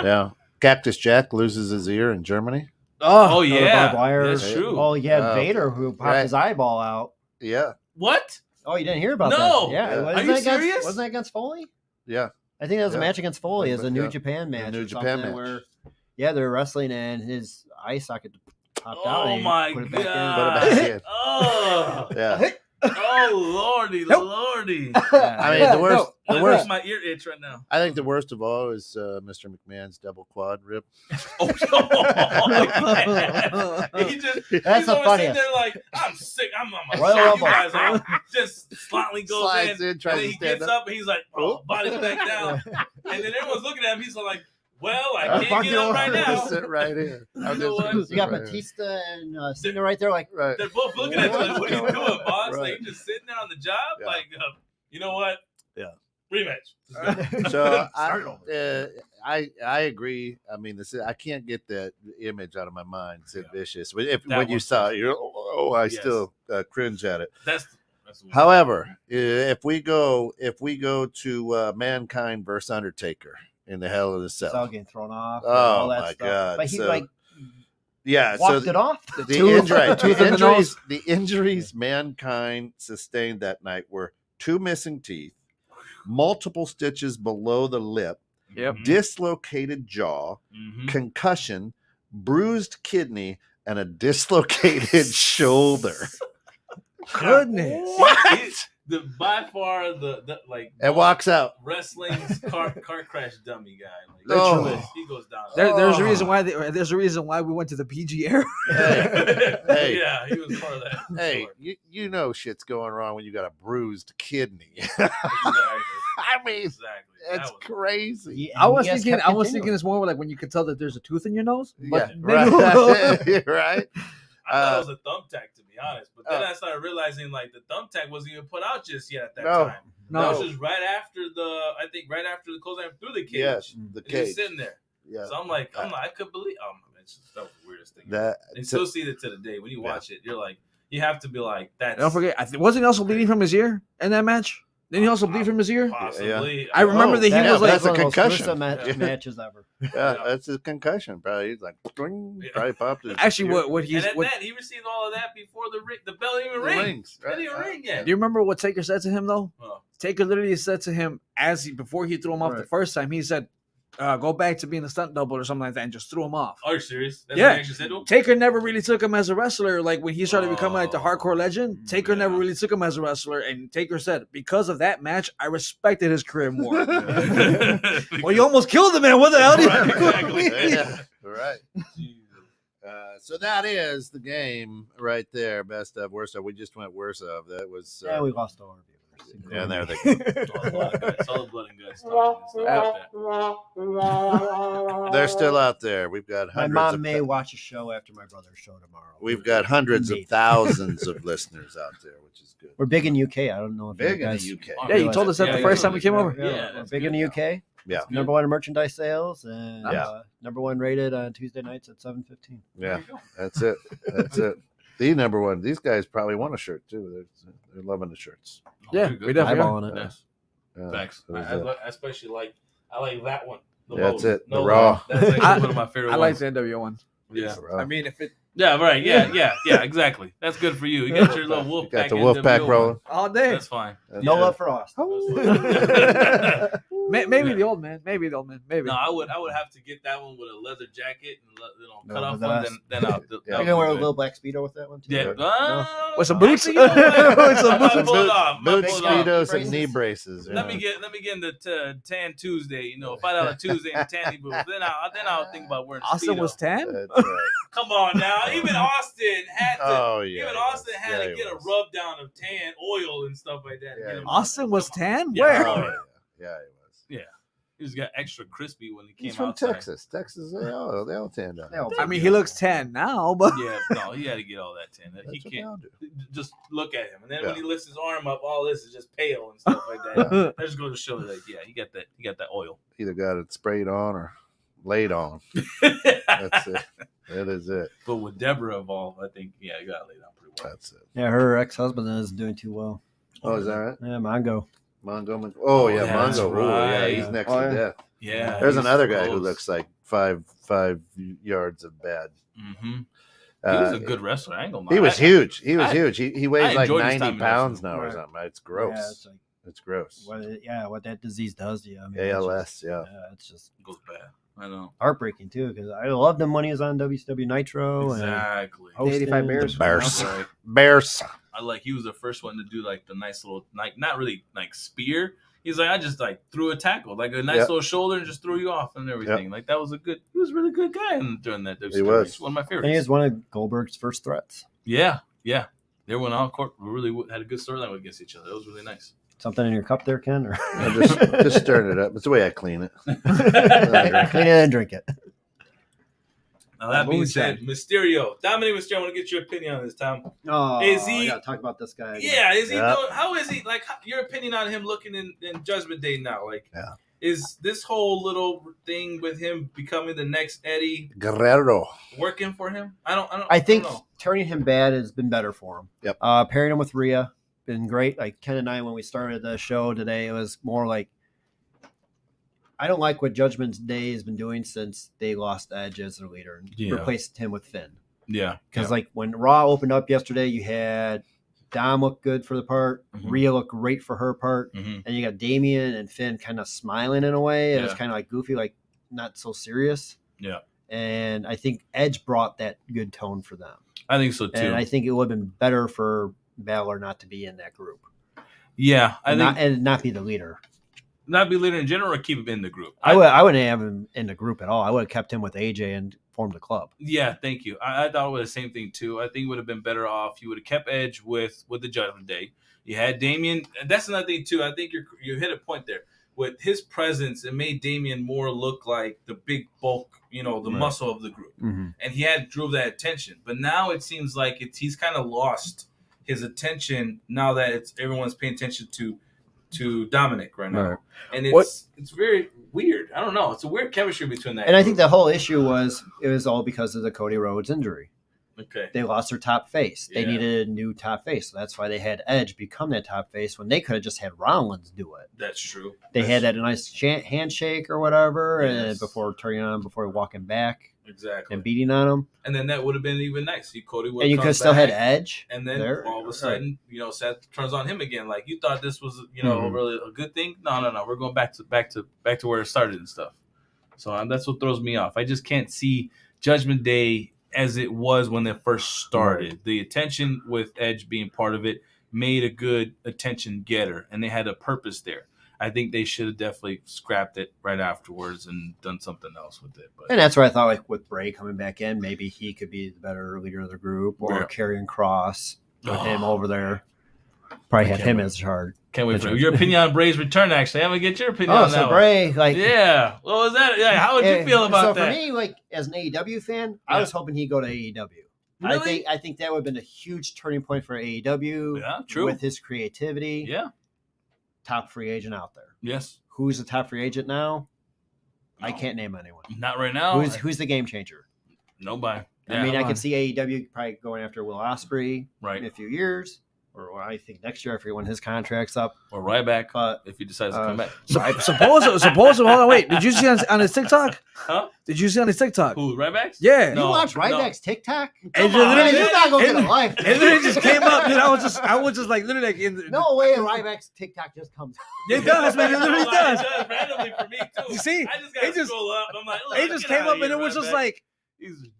Yeah, Cactus Jack loses his ear in Germany. Oh yeah, barbed wire. That's true. Oh, you had Vader who popped his eyeball out. Yeah. What? Oh, you didn't hear about that? No. Yeah. Are you serious? Wasn't that against Foley? Yeah. I think that was a match against Foley. It was a New Japan match. New Japan match. Where, they're wrestling and his eye socket popped out. Oh my God. Put it back in. Oh. Yeah. Oh, lordy. me. I mean, the worst. The The worst. worst. My ear itch right now. I think the worst of all is Mr. McMahon's double quad rip. Oh, yeah. He just That's the always sitting funniest. there like, I'm sick. I'm on my Royal shit. You Rumble. guys out. Just slightly goes Slides in, and tries then to he stand gets up and he's like, oh, body's back down. And then everyone's looking at him. He's like, well, I can't get up right now. Sit right in. I'm know what? just You got right Batista and Cena right there, like, Right. They're both looking at you like, what are you doing, boss? Right. Like, you just sitting there on the job? Yeah. Like, you know what? Yeah. Rematch. So Start over. I agree. I mean, I can't get that image out of my mind. Sid Vicious. When you one saw it, first. you're I Yes. still cringe at it. That's the However, if we go to Mankind versus Undertaker in the Hell in a it's all Cell. getting thrown off. Oh, all that my stuff. God. But he So- Yeah, walked it off. the injuries Mankind sustained that night were 2 missing teeth, multiple stitches below the lip, Yep. dislocated jaw, Mm-hmm. concussion, bruised kidney, and a dislocated shoulder. Goodness. By far the like And walks out. wrestling's car crash dummy guy. Like, Oh. literally, he goes down. There's a reason why. There's a reason why we went to the PG era. Hey. Yeah, he was part of that. Hey, you know shit's going wrong when you got a bruised kidney. Exactly. I mean, Exactly. it's crazy. I was thinking it's more like when you can tell that there's a tooth in your nose. Yeah, But maybe right. Right. I thought it was a thumbtack, to be honest. But then I started realizing like the thumbtack wasn't even put out just yet at that No. time. No. That was just right after the clothesline through the cage. Yes, the It's just cage. sitting there. Yeah. So I'm like, I could believe. Oh man, that was the weirdest thing. That And still see it to the day when you watch it. You're like, you have to be like, that's. Don't forget, wasn't he also bleeding from his ear in that match? Didn't he also bleed from his ear? Possibly. I remember that he was like, that's a concussion. matches ever. Yeah, that's a concussion. Probably he's like, probably popped his actually ear. what he's. And at What, that, he received all of that before the bell even The rings. rings, right? Didn't even ring yet. do you remember what Taker said to him though? Oh. Taker literally said to him before he threw him off the Right. first time. He said, "Go back to being a stunt double or something like that," and just threw him off. Are you serious? That's Yeah. what he actually said to him? Taker never really took him as a wrestler. Like when he started becoming like the hardcore legend, Oh, Taker yeah. never really took him as a wrestler. And Taker said, because of that match, I respected his career more. Well, you almost killed the man. What the hell? Do you Right, exactly. Yeah, right. So that is the game right there. Best of, worst of. We just went worst of. That was. Yeah, we lost all our viewers. Yeah, there they go. It's all the blood and guts talking and stuff like that. They're still out there. We've got My hundreds. mom of may watch a show after my brother's show tomorrow. We've got hundreds of Maybe. thousands of listeners out there, which is good. We're big in UK. I don't know if Big you in guys. the UK. Yeah, you told us that Yeah, the yeah, first yeah. time we came over. Yeah, we're that's big good. in the UK. Yeah. Good. Number one in merchandise sales and Yeah. number one rated on Tuesday nights at 7:15. Yeah, that's it. That's it. The number one. These guys probably want a shirt too. They're loving the shirts. Yeah, Good. we definitely are. Eyeballing it. Yes. Yeah, Facts. so is I that. especially I like that one. The That's most. it, the No Raw. lie. That's actually I- one of my favorite I like ones. the NWO one. Yeah. I mean, if it Yeah, right. Yeah, exactly. That's good for you. You got your little wolf You got pack the wolf pack NWO rolling. all day, That's fine. No Yeah. love for Austin. maybe the old man, maybe. No, I would have to get that one with a leather jacket and No, cut off the one. last- Then I'll. You're gonna wear a little black speedo with that one too. Yeah. With some boots? Actually, you know what? With some I might boots. pull it off. Might Boots, pull it off. speedos, and Braces. knee braces. Let me get in the tan Tuesday. $5 Tuesday and tanny boots. Then I'll think about wearing. Austin Speedo. was 10. That's right. Come on now. Even Austin had to. Oh yeah. Even he Austin was. had Yeah, to he get a was. rub down of tan oil and stuff like that. to Yeah, get he him- Austin was Come on. 10. Yeah. Where? Oh, yeah. Yeah, he was. He just got extra crispy when he came He's from outside. Texas. Texas, they all tan down. They all I mean, he looks 10 now, but Yeah, no, he had to get all that tan. That's He what they all can't do. just look at him, and then Yeah. when he lifts his arm up, all this is just pale and stuff like that. That just goes to show that, yeah, he got that oil. Either got it sprayed on or laid on. That's it. That is it. But with Deborah involved, I think, yeah, he got laid out pretty well. That's it. Yeah, her ex-husband isn't doing too well. Oh, is that right? Yeah, Mongo. Mongo. Oh, yeah, yeah, that's Mongo. Oh, yeah, right. he's next Oh, to yeah. death. Yeah, There's he's another guy who close. looks like five yards of bad. Mhm. He was Uh, a good wrestler. I ain't gonna lie. He was I- huge. He was I- huge. He weighs like enjoyed his 90 time in pounds wrestling. now or Right. something. It's gross. Yeah, it's like It's gross. what that disease does to you. I mean, ALS, it's just, yeah. it's just It goes bad. I know. heartbreaking too because I loved him when he was on WCW Nitro Exactly. and hosting 85 Bears. Bears. Right. Bears. he was the first one to do like the nice little not really like spear. He's like, I just like threw a tackle, like a nice little shoulder, and just threw you off and everything. Yep. Like that was he was a really good guy during that. He was one of my favorites. And he was one of Goldberg's first threats. Yeah. They went on court. We really had a good storyline against each other. It was really nice. Something in your cup there, Ken? Or just stirring it up. It's the way I clean it. Clean it and drink it. Now that being said, Mysterio, Dominic Mysterio, I want to get your opinion on this, Tom. Oh, is he? I gotta talk about this guy again. Yeah, is he doing? How is he? Like your opinion on him looking in Judgment Day now? Like, is this whole little thing with him becoming the next Eddie Guerrero working for him? I think turning him bad has been better for him. Yep. Pairing him with Rhea been great. Like Ken and I, when we started the show today, it was more like, I don't like what Judgment Day has been doing since they lost Edge as their leader and replaced him with Finn. Yeah. Because like when Raw opened up yesterday, you had Dom look good for the part, Rhea looked great for her part, and you got Damian and Finn kind of smiling in a way, and it's kind of like goofy, like not so serious. Yeah. And I think Edge brought that good tone for them. I think so too. And I think it would have been better for Balor not to be in that group. Yeah, and not be the leader. Not be leader in general, or keep him in the group. I wouldn't have him in the group at all. I would have kept him with AJ and formed a club. Yeah, thank you. I thought it was the same thing too. I think it would have been better off. You would have kept Edge with the Judgment Day. You had Damian. And that's another thing too. I think you hit a point there. With his presence, it made Damian more look like the big bulk, the muscle of the group, and he drove that attention. But now it seems like he's kind of lost his attention now that everyone's paying attention to Dominic right now. Right. And it's very weird. I don't know. It's a weird chemistry between that. And I think the whole issue was all because of the Cody Rhodes injury. Okay. They lost their top face. They needed a new top face. So that's why they had Edge become that top face when they could have just had Rollins do it. That's true. They had that nice handshake or whatever and before turning on, before walking back. Exactly. And beating on him. And then that would have been even nice. Cody would have and you could have still had Edge. And then all of a sudden, Seth turns on him again. Like you thought this was, really a good thing. No. We're going back to where it started and stuff. So that's what throws me off. I just can't see Judgment Day as it was when they first started. Right. The attention with Edge being part of it made a good attention getter, and they had a purpose there. I think they should have definitely scrapped it right afterwards and done something else with it. And that's where I thought, like with Bray coming back in, maybe he could be the better leader of the group, or Karrion Kross, put him over there. Probably have him as charge. Can't wait for your opinion on Bray's return. Actually, I'm gonna get your opinion on that. So Bray, what was that? Yeah, how would you feel about that? So for me, like as an AEW fan, I was hoping he'd go to AEW. Really? I think that would have been a huge turning point for AEW. Yeah, true. With his creativity. Yeah. Top free agent out there. Yes. Who's the top free agent now? No. I can't name anyone. Not right now. Who's the game changer? Nobody. I mean, I could see AEW probably going after Will Ospreay in a few years. Or I think next year, I forget when his contract's up. Or Ryback, if he decides to come back. Suppose. Hold on, wait. Did you see on his TikTok? Huh? Did you see on his TikTok? Who, Ryback? Yeah. You watch Ryback's TikTok? And you're not gonna get a life. And then it just came up, dude. I was just like literally like no way Ryback's TikTok just comes up. It does, man. It literally does. It does randomly for me too. You see? I just gotta scroll up. I'm like, it just came up and it was just like,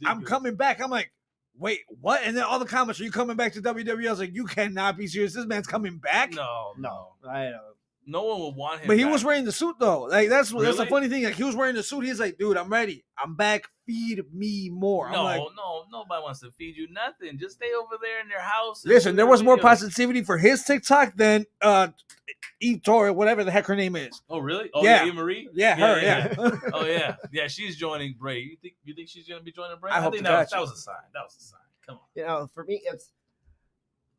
I'm coming back. I'm like, wait, what? And then all the comments, are you coming back to WWE? I was like, you cannot be serious. This man's coming back? No. I know. No one will want him. But he was wearing the suit though. Like that's the funny thing. Like he was wearing the suit. He's like, dude, I'm ready. I'm back. Feed me more. No, nobody wants to feed you nothing. Just stay over there in their house. Listen, there was more positivity for his TikTok than Etor, whatever the heck her name is. Oh, really? Oh, yeah, Marie. Yeah, her. Yeah. Oh, yeah. She's joining Bray. You think she's gonna be joining Bray? I think that was a sign. That was a sign. Come on. For me,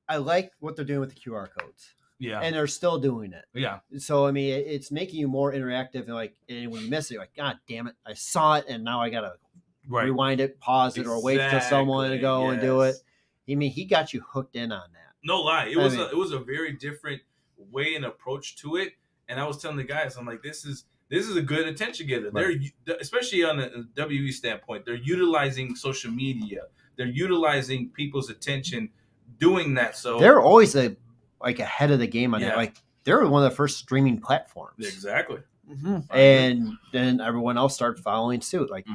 I like what they're doing with the QR codes. Yeah. And they're still doing it. Yeah. So I mean, it's making you more interactive, and when you miss it, you're like, God damn it, I saw it, and now I gotta rewind it, pause it, or wait for someone to go and do it. I mean, he got you hooked in on that. No lie, it was a very different way and approach to it. And I was telling the guys, I'm like, this is a good attention getter. Right. They're especially on a WWE standpoint, they're utilizing social media. They're utilizing people's attention, doing that. So they're always ahead of the game on that. Like they're one of the first streaming platforms. Exactly. And then everyone else started following suit. Like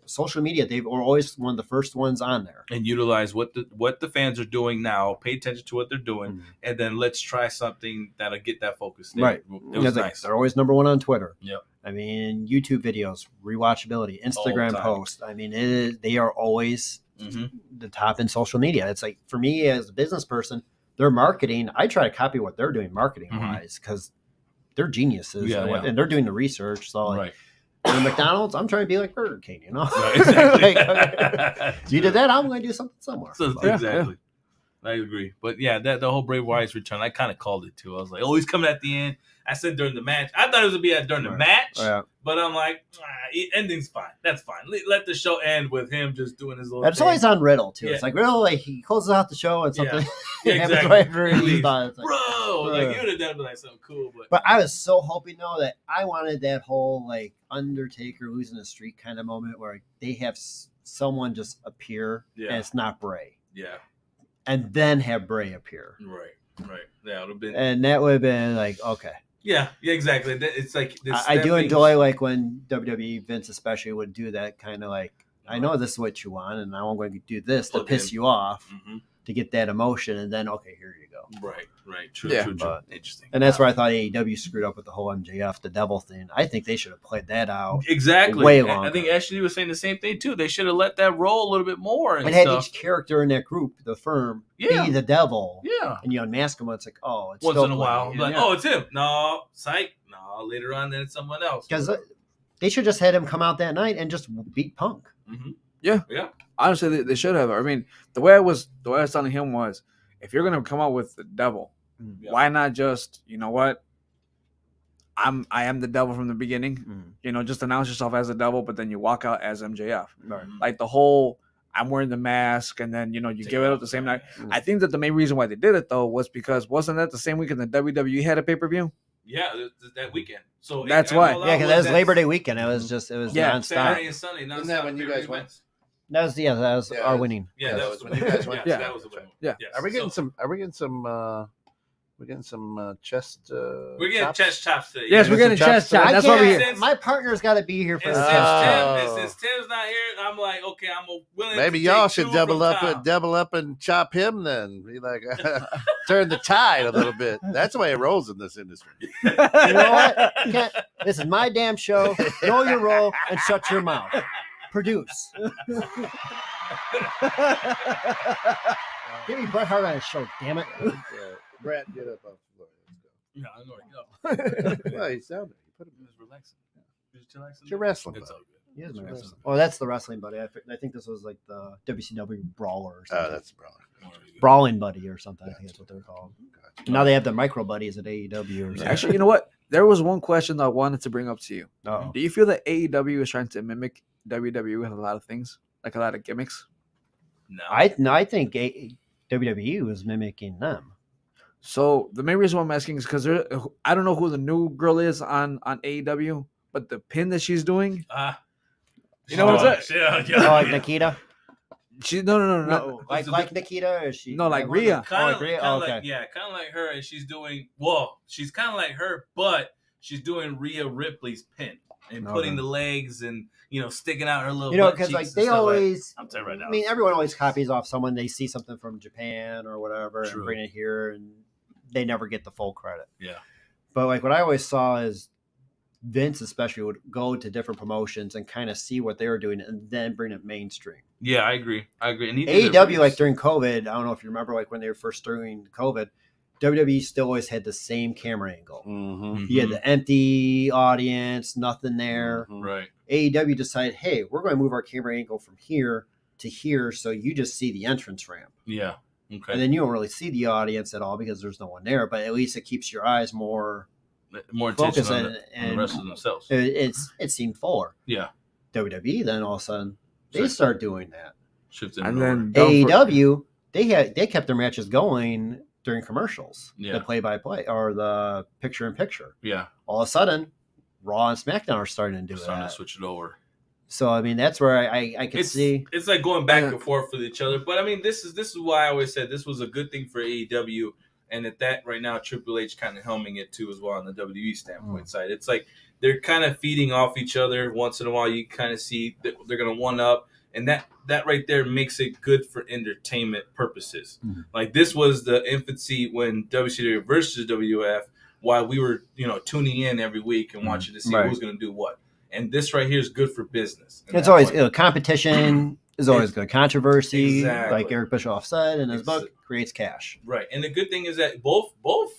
social media, they were always one of the first ones on there. And utilize what the fans are doing now. Pay attention to what they're doing, and then let's try something that'll get that focus. Right. It was nice. They're always number one on Twitter. Yep. I mean, YouTube videos, rewatchability, Instagram posts. I mean, they are always the top in social media. It's like, for me as a business person, their marketing, I try to copy what they're doing marketing wise, because they're geniuses and they're doing the research. So like, in McDonald's, I'm trying to be like Burger King, you know? Right, exactly. You did that, I'm going to do something similar. Exactly. I agree. But yeah, the whole Bray Wyatt's return, I kind of called it too. I was like, oh, he's coming at the end. I said during the match. I thought it was going to be during the match, but I'm like, ending's fine. That's fine. Let the show end with him just doing his little thing. It's always on Riddle, too. Yeah. It's like, Riddle, like, he closes out the show and something happens right after he thought. It's like, bro, like, you would have done like something cool. But I was so hoping, though, that I wanted that whole, like, Undertaker losing the streak kind of moment where they have someone just appear and it's not Bray. Yeah. And then have Bray appear. Right. Yeah, it would have been. And that would have been like, okay. Yeah, exactly. It's like this. I do enjoy like when WWE, Vince especially, would do that kind of like, I know this is what you want, and I'm going to do this to piss you off to get that emotion, and then okay, here you go. Right. True. Interesting. And that's where I thought AEW screwed up with the whole MJF, the devil thing. I think they should have played that out exactly way longer. I think Ashley was saying the same thing too. They should have let that roll a little bit more. And had each character in that group, the firm, be the devil. Yeah. And you unmask them. It's like, oh, it's once still in a while. Like, oh, it's him. No, psych. No, later on, then it's someone else. Because they should just had him come out that night and just beat Punk. Yeah. Honestly, they should have. I mean, the way I was telling him was, if you're gonna come out with the devil, why not just, you know what? I am the devil from the beginning. You know, just announce yourself as the devil, but then you walk out as MJF. Like the whole I'm wearing the mask, and then you give it up the same night. I think that the main reason why they did it though was because wasn't that the same weekend that WWE had a pay-per-view? Yeah, that weekend. So that's why. Yeah, because that was Labor Day weekend. It was nonstop. Saturday and Sunday. Isn't that when you guys went? That was our winning. Yeah, that was when you guys went. That was the winning. Yeah. Yes. Are we getting some chest? We're getting chest chops today. Yes, we're getting chest chops. That's what we're here. My partner's got to be here for that. Since Tim's not here, I'm like, okay, I'm willing. Maybe y'all should double up and chop him then. Be like, turn the tide a little bit. That's the way it rolls in this industry. You know what? This is my damn show. Know your role and shut your mouth. Produce. Give me Bret Hart on his show, damn it. Brett, get up off the floor. Yeah, I know. Well, he's down there. You put him in. Relaxing. You're wrestling. It's all good. He is wrestling. Oh, that's the wrestling buddy. I think this was like the WCW Brawler or something. Oh, that's Brawler. Brawling Buddy or something. I think that's what they're called. Gotcha. Now they have the micro buddies at AEW. Or actually, you know what? There was one question that I wanted to bring up to you. Oh. Do you feel that AEW is trying to mimic WWE with a lot of things, like a lot of gimmicks? No. I think WWE was mimicking them. So the main reason why I'm asking is because I don't know who the new girl is on AEW, but the pin that she's doing, you know what I'm saying? Yeah. Like Nikita. She no. Like Nikita, or she? No, like Rhea. Kind of like her, and she's doing she's kind of like her, but she's doing Rhea Ripley's pin and putting the legs and sticking out her little. Because like they always. I'm telling you right now. I mean, everyone always copies off someone. They see something from Japan or whatever and bring it here, and they never get the full credit. Yeah. But like what I always saw is Vince especially would go to different promotions and kind of see what they were doing and then bring it mainstream. Yeah, I agree. And AEW, like during COVID, I don't know if you remember, like when they were first during COVID, WWE still always had the same camera angle. Mm-hmm. You had the empty audience, nothing there. Mm-hmm. Right. AEW decided, hey, we're going to move our camera angle from here to here, so you just see the entrance ramp. Yeah. Okay. And then you don't really see the audience at all because there's no one there, but at least it keeps your eyes more attention on the rest of themselves. It seemed fuller. Yeah. WWE then all of a sudden they start doing that. And then AEW they kept their matches going during commercials. Yeah. The play-by-play or the picture-in-picture. Yeah. All of a sudden, Raw and SmackDown are starting to do that. Starting to switch it over. So I mean that's where I could see it's like going back and forth with each other. But I mean this is why I always said this was a good thing for AEW And at that right now, Triple H kind of helming it too as well on the WWE standpoint side. It's like they're kind of feeding off each other. Once in a while, you kind of see that they're going to one up, and that right there makes it good for entertainment purposes. Mm-hmm. Like this was the infancy when WCW versus WF, while we were tuning in every week and watching to see who's going to do what. And this right here is good for business. It's always competition. Is always good. Controversy, like Eric Bischoff said in his book, creates cash. Right. And the good thing is that both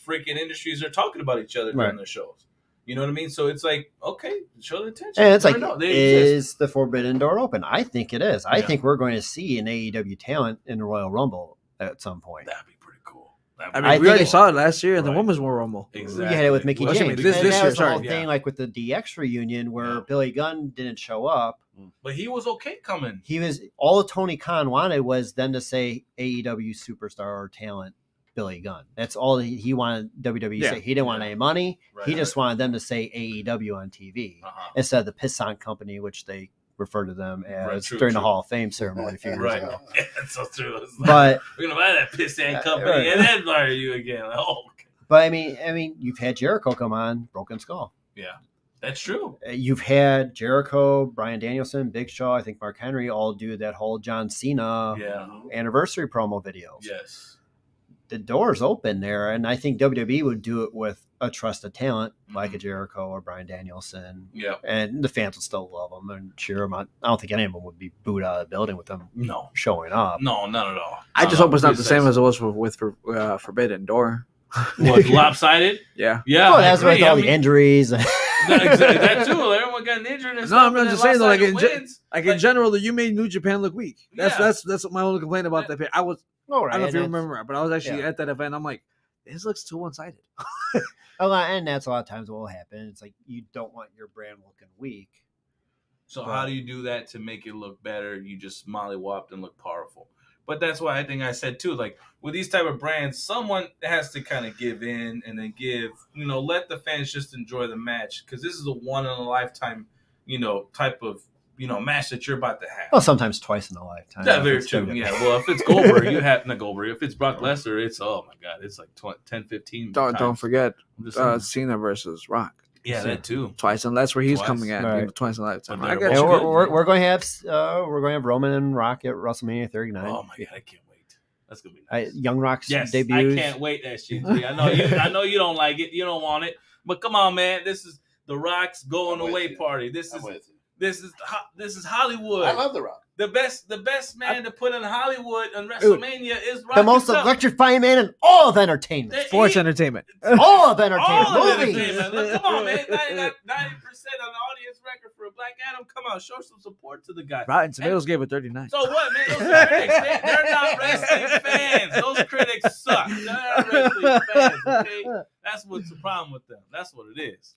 freaking industries are talking about each other during their shows. You know what I mean? So it's like, okay, show the attention. And it's like, is the forbidden door open? I think it is. I think we're going to see an AEW talent in the Royal Rumble at some point. That'd be pretty cool. We already saw it last year in the Women's Royal Rumble. Exactly. We had it with Mickey James. This year, the whole thing, like with the DX reunion where Billy Gunn didn't show up. But he was okay coming. He was all Tony Khan wanted was them to say AEW superstar or talent Billy Gunn. That's all he wanted WWE to say. He didn't want any money. He just wanted them to say AEW on TV instead of the Pissant Company, which they refer to them as during the Hall of Fame ceremony a few years ago. Yeah, that's so true. Like, but we're gonna buy that Pissant Company and then fire you again. Like, But I mean, you've had Jericho come on Broken Skull. Yeah. That's true. You've had Jericho, Bryan Danielson, Big Show, I think Mark Henry all do that whole John Cena anniversary promo videos. Yes. The door's open there, and I think WWE would do it with a trusted talent like a Jericho or Bryan Danielson. Yeah. And the fans will still love them and cheer them on. I don't think any of them would be booed out of the building with them showing up. No, not at all. I just hope it's not the same as it was with Forbidden Door. What, lopsided? Yeah. Yeah. Well, that's with all the injuries. Exactly that too. Everyone got injured. And I'm just saying though, in general, you made New Japan look weak. That's my only complaint about that. I don't know if you remember, but I was actually at that event. I'm like, this looks too one-sided. And that's a lot of times what will happen. It's like you don't want your brand looking weak. So how do you do that to make it look better? You just mollywopped and look powerful. But that's why I think I said too, like with these type of brands, someone has to kind of give in and then let the fans just enjoy the match, because this is a one in a lifetime, type of match that you're about to have. Well, sometimes twice in a lifetime. That's very true. Yeah. Well, if it's Goldberg, If it's Brock Lesnar, it's oh my god, it's like 10, 15. Don't forget Cena versus Rock. Yeah, that too. Twice, and that's where he's coming at. Twice in a lifetime. We're going to have Roman and Rock at WrestleMania 39. Oh my god, I can't wait. That's gonna be nice. Young Rock's debuts. I can't wait. SGG. I know you don't like it. You don't want it. But come on, man. This is the Rock's going away party. This is Hollywood. I love the Rock. The best man to put in Hollywood on WrestleMania is Rock. The most electrifying man in all of entertainment. Sports entertainment. All of entertainment. All of entertainment. Look, come on, man. 90% on the audience record for a Black Adam. Come on, show some support to the guy. Rotten Tomatoes gave it 39. So what, man? Those critics, they're not wrestling fans. Those critics suck. They're not wrestling fans, okay? That's what's the problem with them. That's what it is.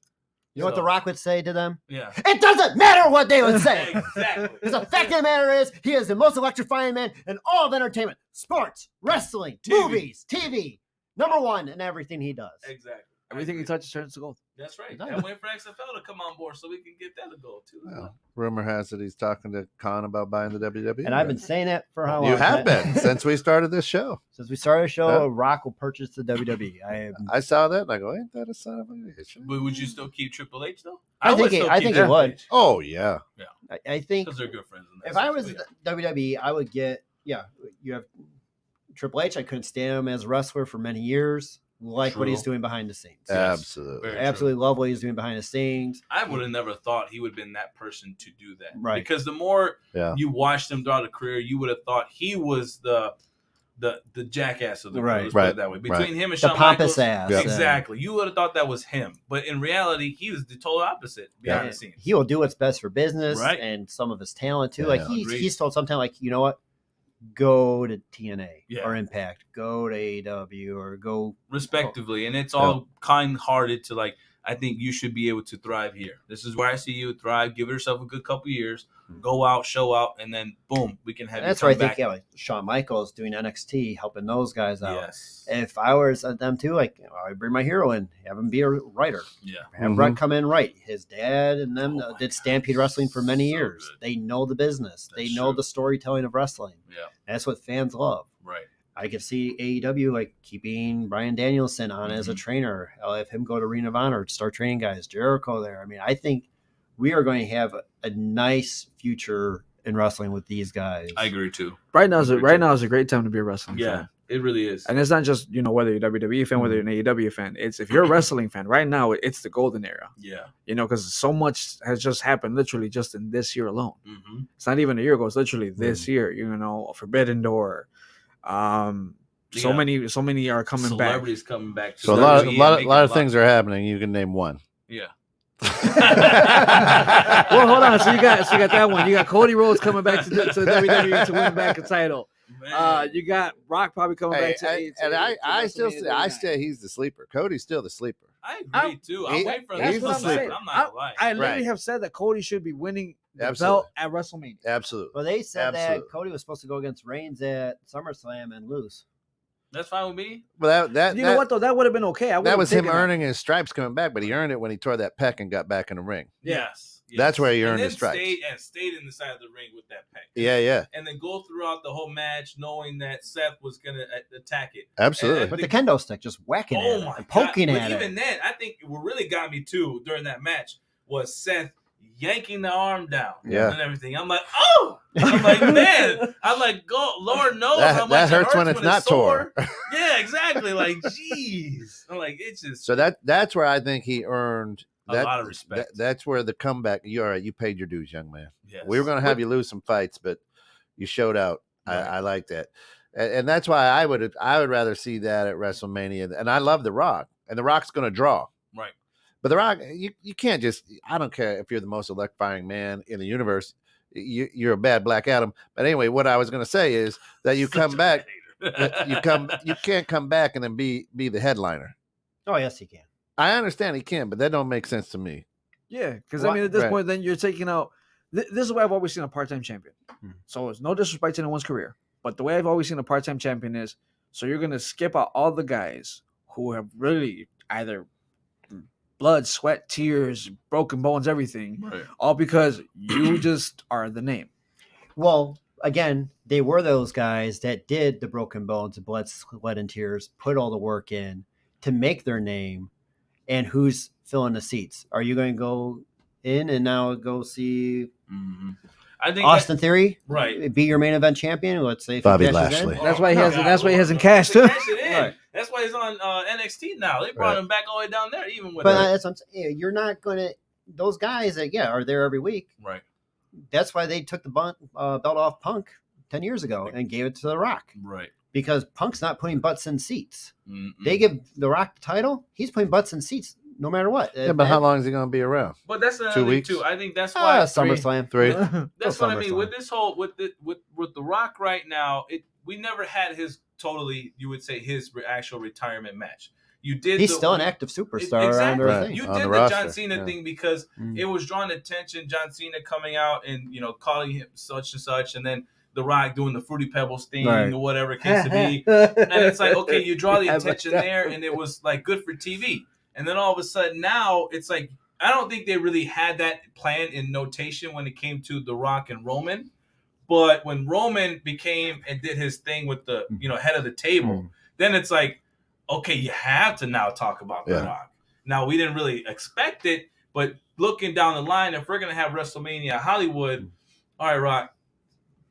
You know what The Rock would say to them? Yeah. It doesn't matter what they would say. Exactly. Because the fact of the matter is, he is the most electrifying man in all of entertainment. Sports, wrestling, movies, TV. Number one in everything he does. Exactly. Everything he touches turns to gold. That's right. And wait for XFL to come on board so we can get that to go too. Well, rumor has it he's talking to Khan about buying the WWE. And I've been saying that for how long? You have been since we started this show. Since we started the show, Rock will purchase the WWE. I saw that and I go, ain't that a son of a bitch? But would you still keep Triple H though? I think he would. Oh yeah. Yeah. I think because they're good friends. If I was WWE, I would get you have Triple H. I couldn't stand him as a wrestler for many years. Like what he's doing behind the scenes. Absolutely. Absolutely love what he's doing behind the scenes. I would have never thought he would have been that person to do that. Right. Because the more you watched him throughout a career, you would have thought he was the jackass of the crew. Let's put it that way. Between him and Shawn pompous Michaels, ass. Exactly. You would have thought that was him. But in reality, he was the total opposite behind the scenes. He will do what's best for business and some of his talent too. Like he's told sometimes, like, you know what? Go to TNA or Impact, go to AEW or go respectively, and it's all kind-hearted to like. I think you should be able to thrive here. This is where I see you thrive. Give yourself a good couple years, go out, show out, and then boom, we can have. That's where I think like Shawn Michaels doing NXT, helping those guys out. Yes. If I was at them too, like I bring my hero in, have him be a writer. Yeah. Have Brett come in write. His dad and them did Stampede Wrestling for many years. Good. They know the business. They know the storytelling of wrestling. Yeah. And that's what fans love. Right. I could see AEW like keeping Bryan Danielson on as a trainer. I'll have him go to Ring of Honor, start training guys. Jericho there. I mean, I think we are going to have a nice future in wrestling with these guys. I agree too. Right now is a great time to be a wrestling fan. It really is. And it's not just, whether you're a WWE fan, whether you're an AEW fan. It's if you're a wrestling fan right now, it's the golden era. Yeah. Because so much has just happened literally just in this year alone. It's not even a year ago. It's literally this year, Forbidden Door. So many are coming back. Celebrities coming back. So a lot of things are happening. You can name one. Yeah. Well, hold on. So you got that one. You got Cody Rhodes coming back to WWE to win back a title. You got Rock probably coming back to. And I still say he's the sleeper. Cody's still the sleeper. I agree too. I'm waiting for he's the sleeper. I'm not gonna lie. I literally have said that Cody should be winning the belt at WrestleMania. Absolutely. Well, they said that Cody was supposed to go against Reigns at SummerSlam and lose. That's fine with me. Well, what though? That would have been okay. That was him earning his stripes coming back, but he earned it when he tore that pec and got back in the ring. Yes. That's where he earned his stripes. Stayed in the side of the ring with that pec. Yeah. And then go throughout the whole match knowing that Seth was going to attack it. Absolutely. But the kendo stick just whacking at it and poking at it. Even then, I think what really got me too during that match was Seth yanking the arm down and everything. I'm like, oh! I'm like, man. I'm like, go, Lord knows how much that hurts when it's not tore. Yeah, exactly. Like, jeez. I'm like, it's just. So that's where I think he earned a lot of respect. That's where the comeback. You paid your dues, young man. Yes. We were going to have you lose some fights, but you showed out. Right. I like that, and that's why I would rather see that at WrestleMania. And I love The Rock, and The Rock's going to draw. Right. But The Rock, you can't just. I don't care if you're the most electrifying man in the universe. You're a bad Black Adam. But anyway, what I was going to say is that you come back. You can't come back and then be the headliner. Oh yes, he can. I understand he can, but that don't make sense to me. Yeah, because at this point, then you're taking out. This is the way I've always seen a part-time champion. So it's no disrespect to anyone's career, but the way I've always seen a part-time champion is so you're gonna skip out all the guys who have really either blood, sweat, tears, broken bones, everything, all because you just are the name. Well, again, they were those guys that did the broken bones, the blood, sweat, and tears, put all the work in to make their name. And who's filling the seats? Are you going to go in and now go see I think Austin Theory? Right. Be your main event champion? Let's say Bobby Lashley. That's why he hasn't cashed too. Right. That's why he's on NXT now. They brought him back all the way down there, even with. But that's what I'm saying. You're not going to. Those guys that are there every week. Right. That's why they took the belt off Punk 10 years ago and gave it to The Rock. Right. Because Punk's not putting butts in seats. They give The Rock the title. He's putting butts in seats no matter what. Yeah, but how long is he going to be around? But that's another 2 thing weeks too. I think that's why SummerSlam 3. That's what I mean with this whole with The Rock right now. We never had his you would say his actual retirement match. He's still an active superstar. Exactly. Right. You did the John Cena thing because it was drawing attention. John Cena coming out and calling him such and such, and then The Rock doing the Fruity Pebbles thing or whatever it case to be. And it's like, okay, you draw the attention there, and it was like good for TV. And then all of a sudden now it's like I don't think they really had that plan in notation when it came to The Rock and Roman. But when Roman became and did his thing with the head of the table, then it's like, okay, you have to now talk about The Rock. Now we didn't really expect it, but looking down the line, if we're gonna have WrestleMania Hollywood, all right, Rock,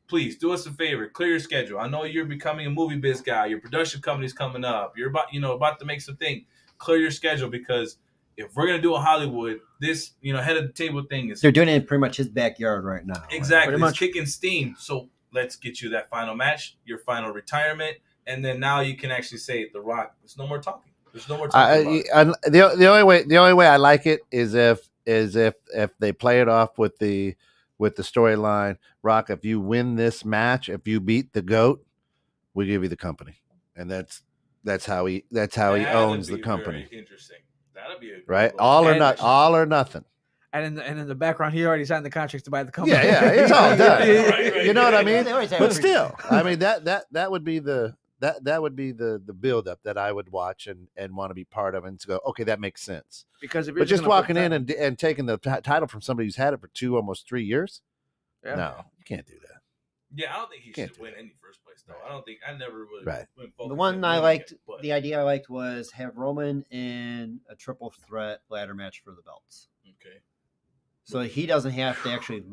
please do us a favor, clear your schedule. I know you're becoming a movie biz guy. Your production company's coming up. You're about to make something. Clear your schedule because if we're gonna do a Hollywood, this head of the table thing is they're doing it in pretty much his backyard right now. Exactly, it's kicking steam. So let's get you that final match, your final retirement, and then now you can actually say The Rock. There's no more talking. There's no more talking. The only way I like it is if they play it off with the storyline. Rock, if you win this match, if you beat the GOAT, we give you the company, and that's how he owns the company. Very interesting. That'll be right. All or nothing. And in the background, he already signed the contract to buy the company. Yeah, it's all done. Right, you know what I mean? But still, I mean that would be the build-up that I would watch and want to be part of and to go, okay, that makes sense. Because if you're just walking in and taking the title from somebody who's had it for almost 3 years, no, you can't do that. Yeah, I don't think he should win any first place though. I never really. The one I liked, the idea I liked was have Roman in a triple threat ladder match for the belts. Okay. So he doesn't have to actually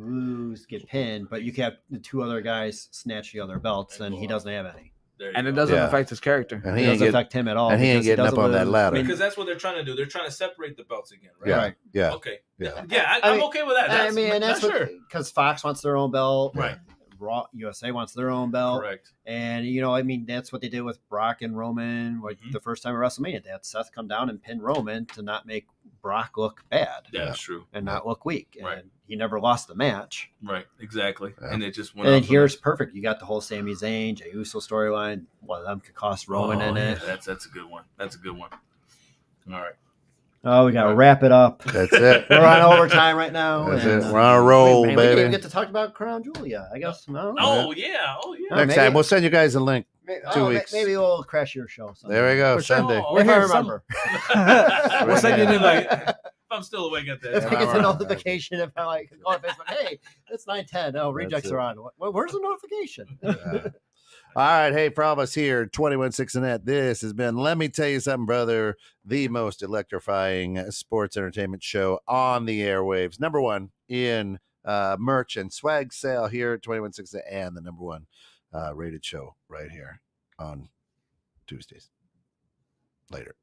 get pinned, but you can have the 2 other guys snatch the other belts, and he doesn't have any. And it doesn't affect his character. And it doesn't affect him at all. And he ain't getting up on that ladder. Because that's what they're trying to do. They're trying to separate the belts again, right? Yeah. Right. Yeah. Okay. Yeah, I'm okay with that. That's because Fox wants their own belt. Right. Raw USA wants their own belt. Correct. And, that's what they did with Brock and Roman the first time at WrestleMania. They had Seth come down and pin Roman to not make Brock look bad. Yeah, that's true. And not look weak. Right. And he never lost the match. Right, exactly. Yeah. And it just went. And here's perfect. You got the whole Sami Zayn, Jey Uso storyline. One of them could cost Roman in it. That's a good one. That's a good one. All right. Oh, we got to wrap it up. That's it. We're on overtime right now. That's it. We're on a roll, baby. We didn't even get to talk about Crown Julia, I guess. No. Oh, yeah. Next time, we'll send you guys a link. 2 weeks. Maybe we'll crash your show someday. There we go. Sunday. If I remember. We'll send you an invite. If I'm still awake at that. If I get the notification, if I go on Facebook, hey, it's 9:10. Oh, rejects are on. Well, where's the notification? All right. Hey, Promise here, 21.6 Net. This has been Let Me Tell You Something, Brother, the most electrifying sports entertainment show on the airwaves. Number 1 in merch and swag sale here at 21.6 and the number 1 rated show right here on Tuesdays. Later.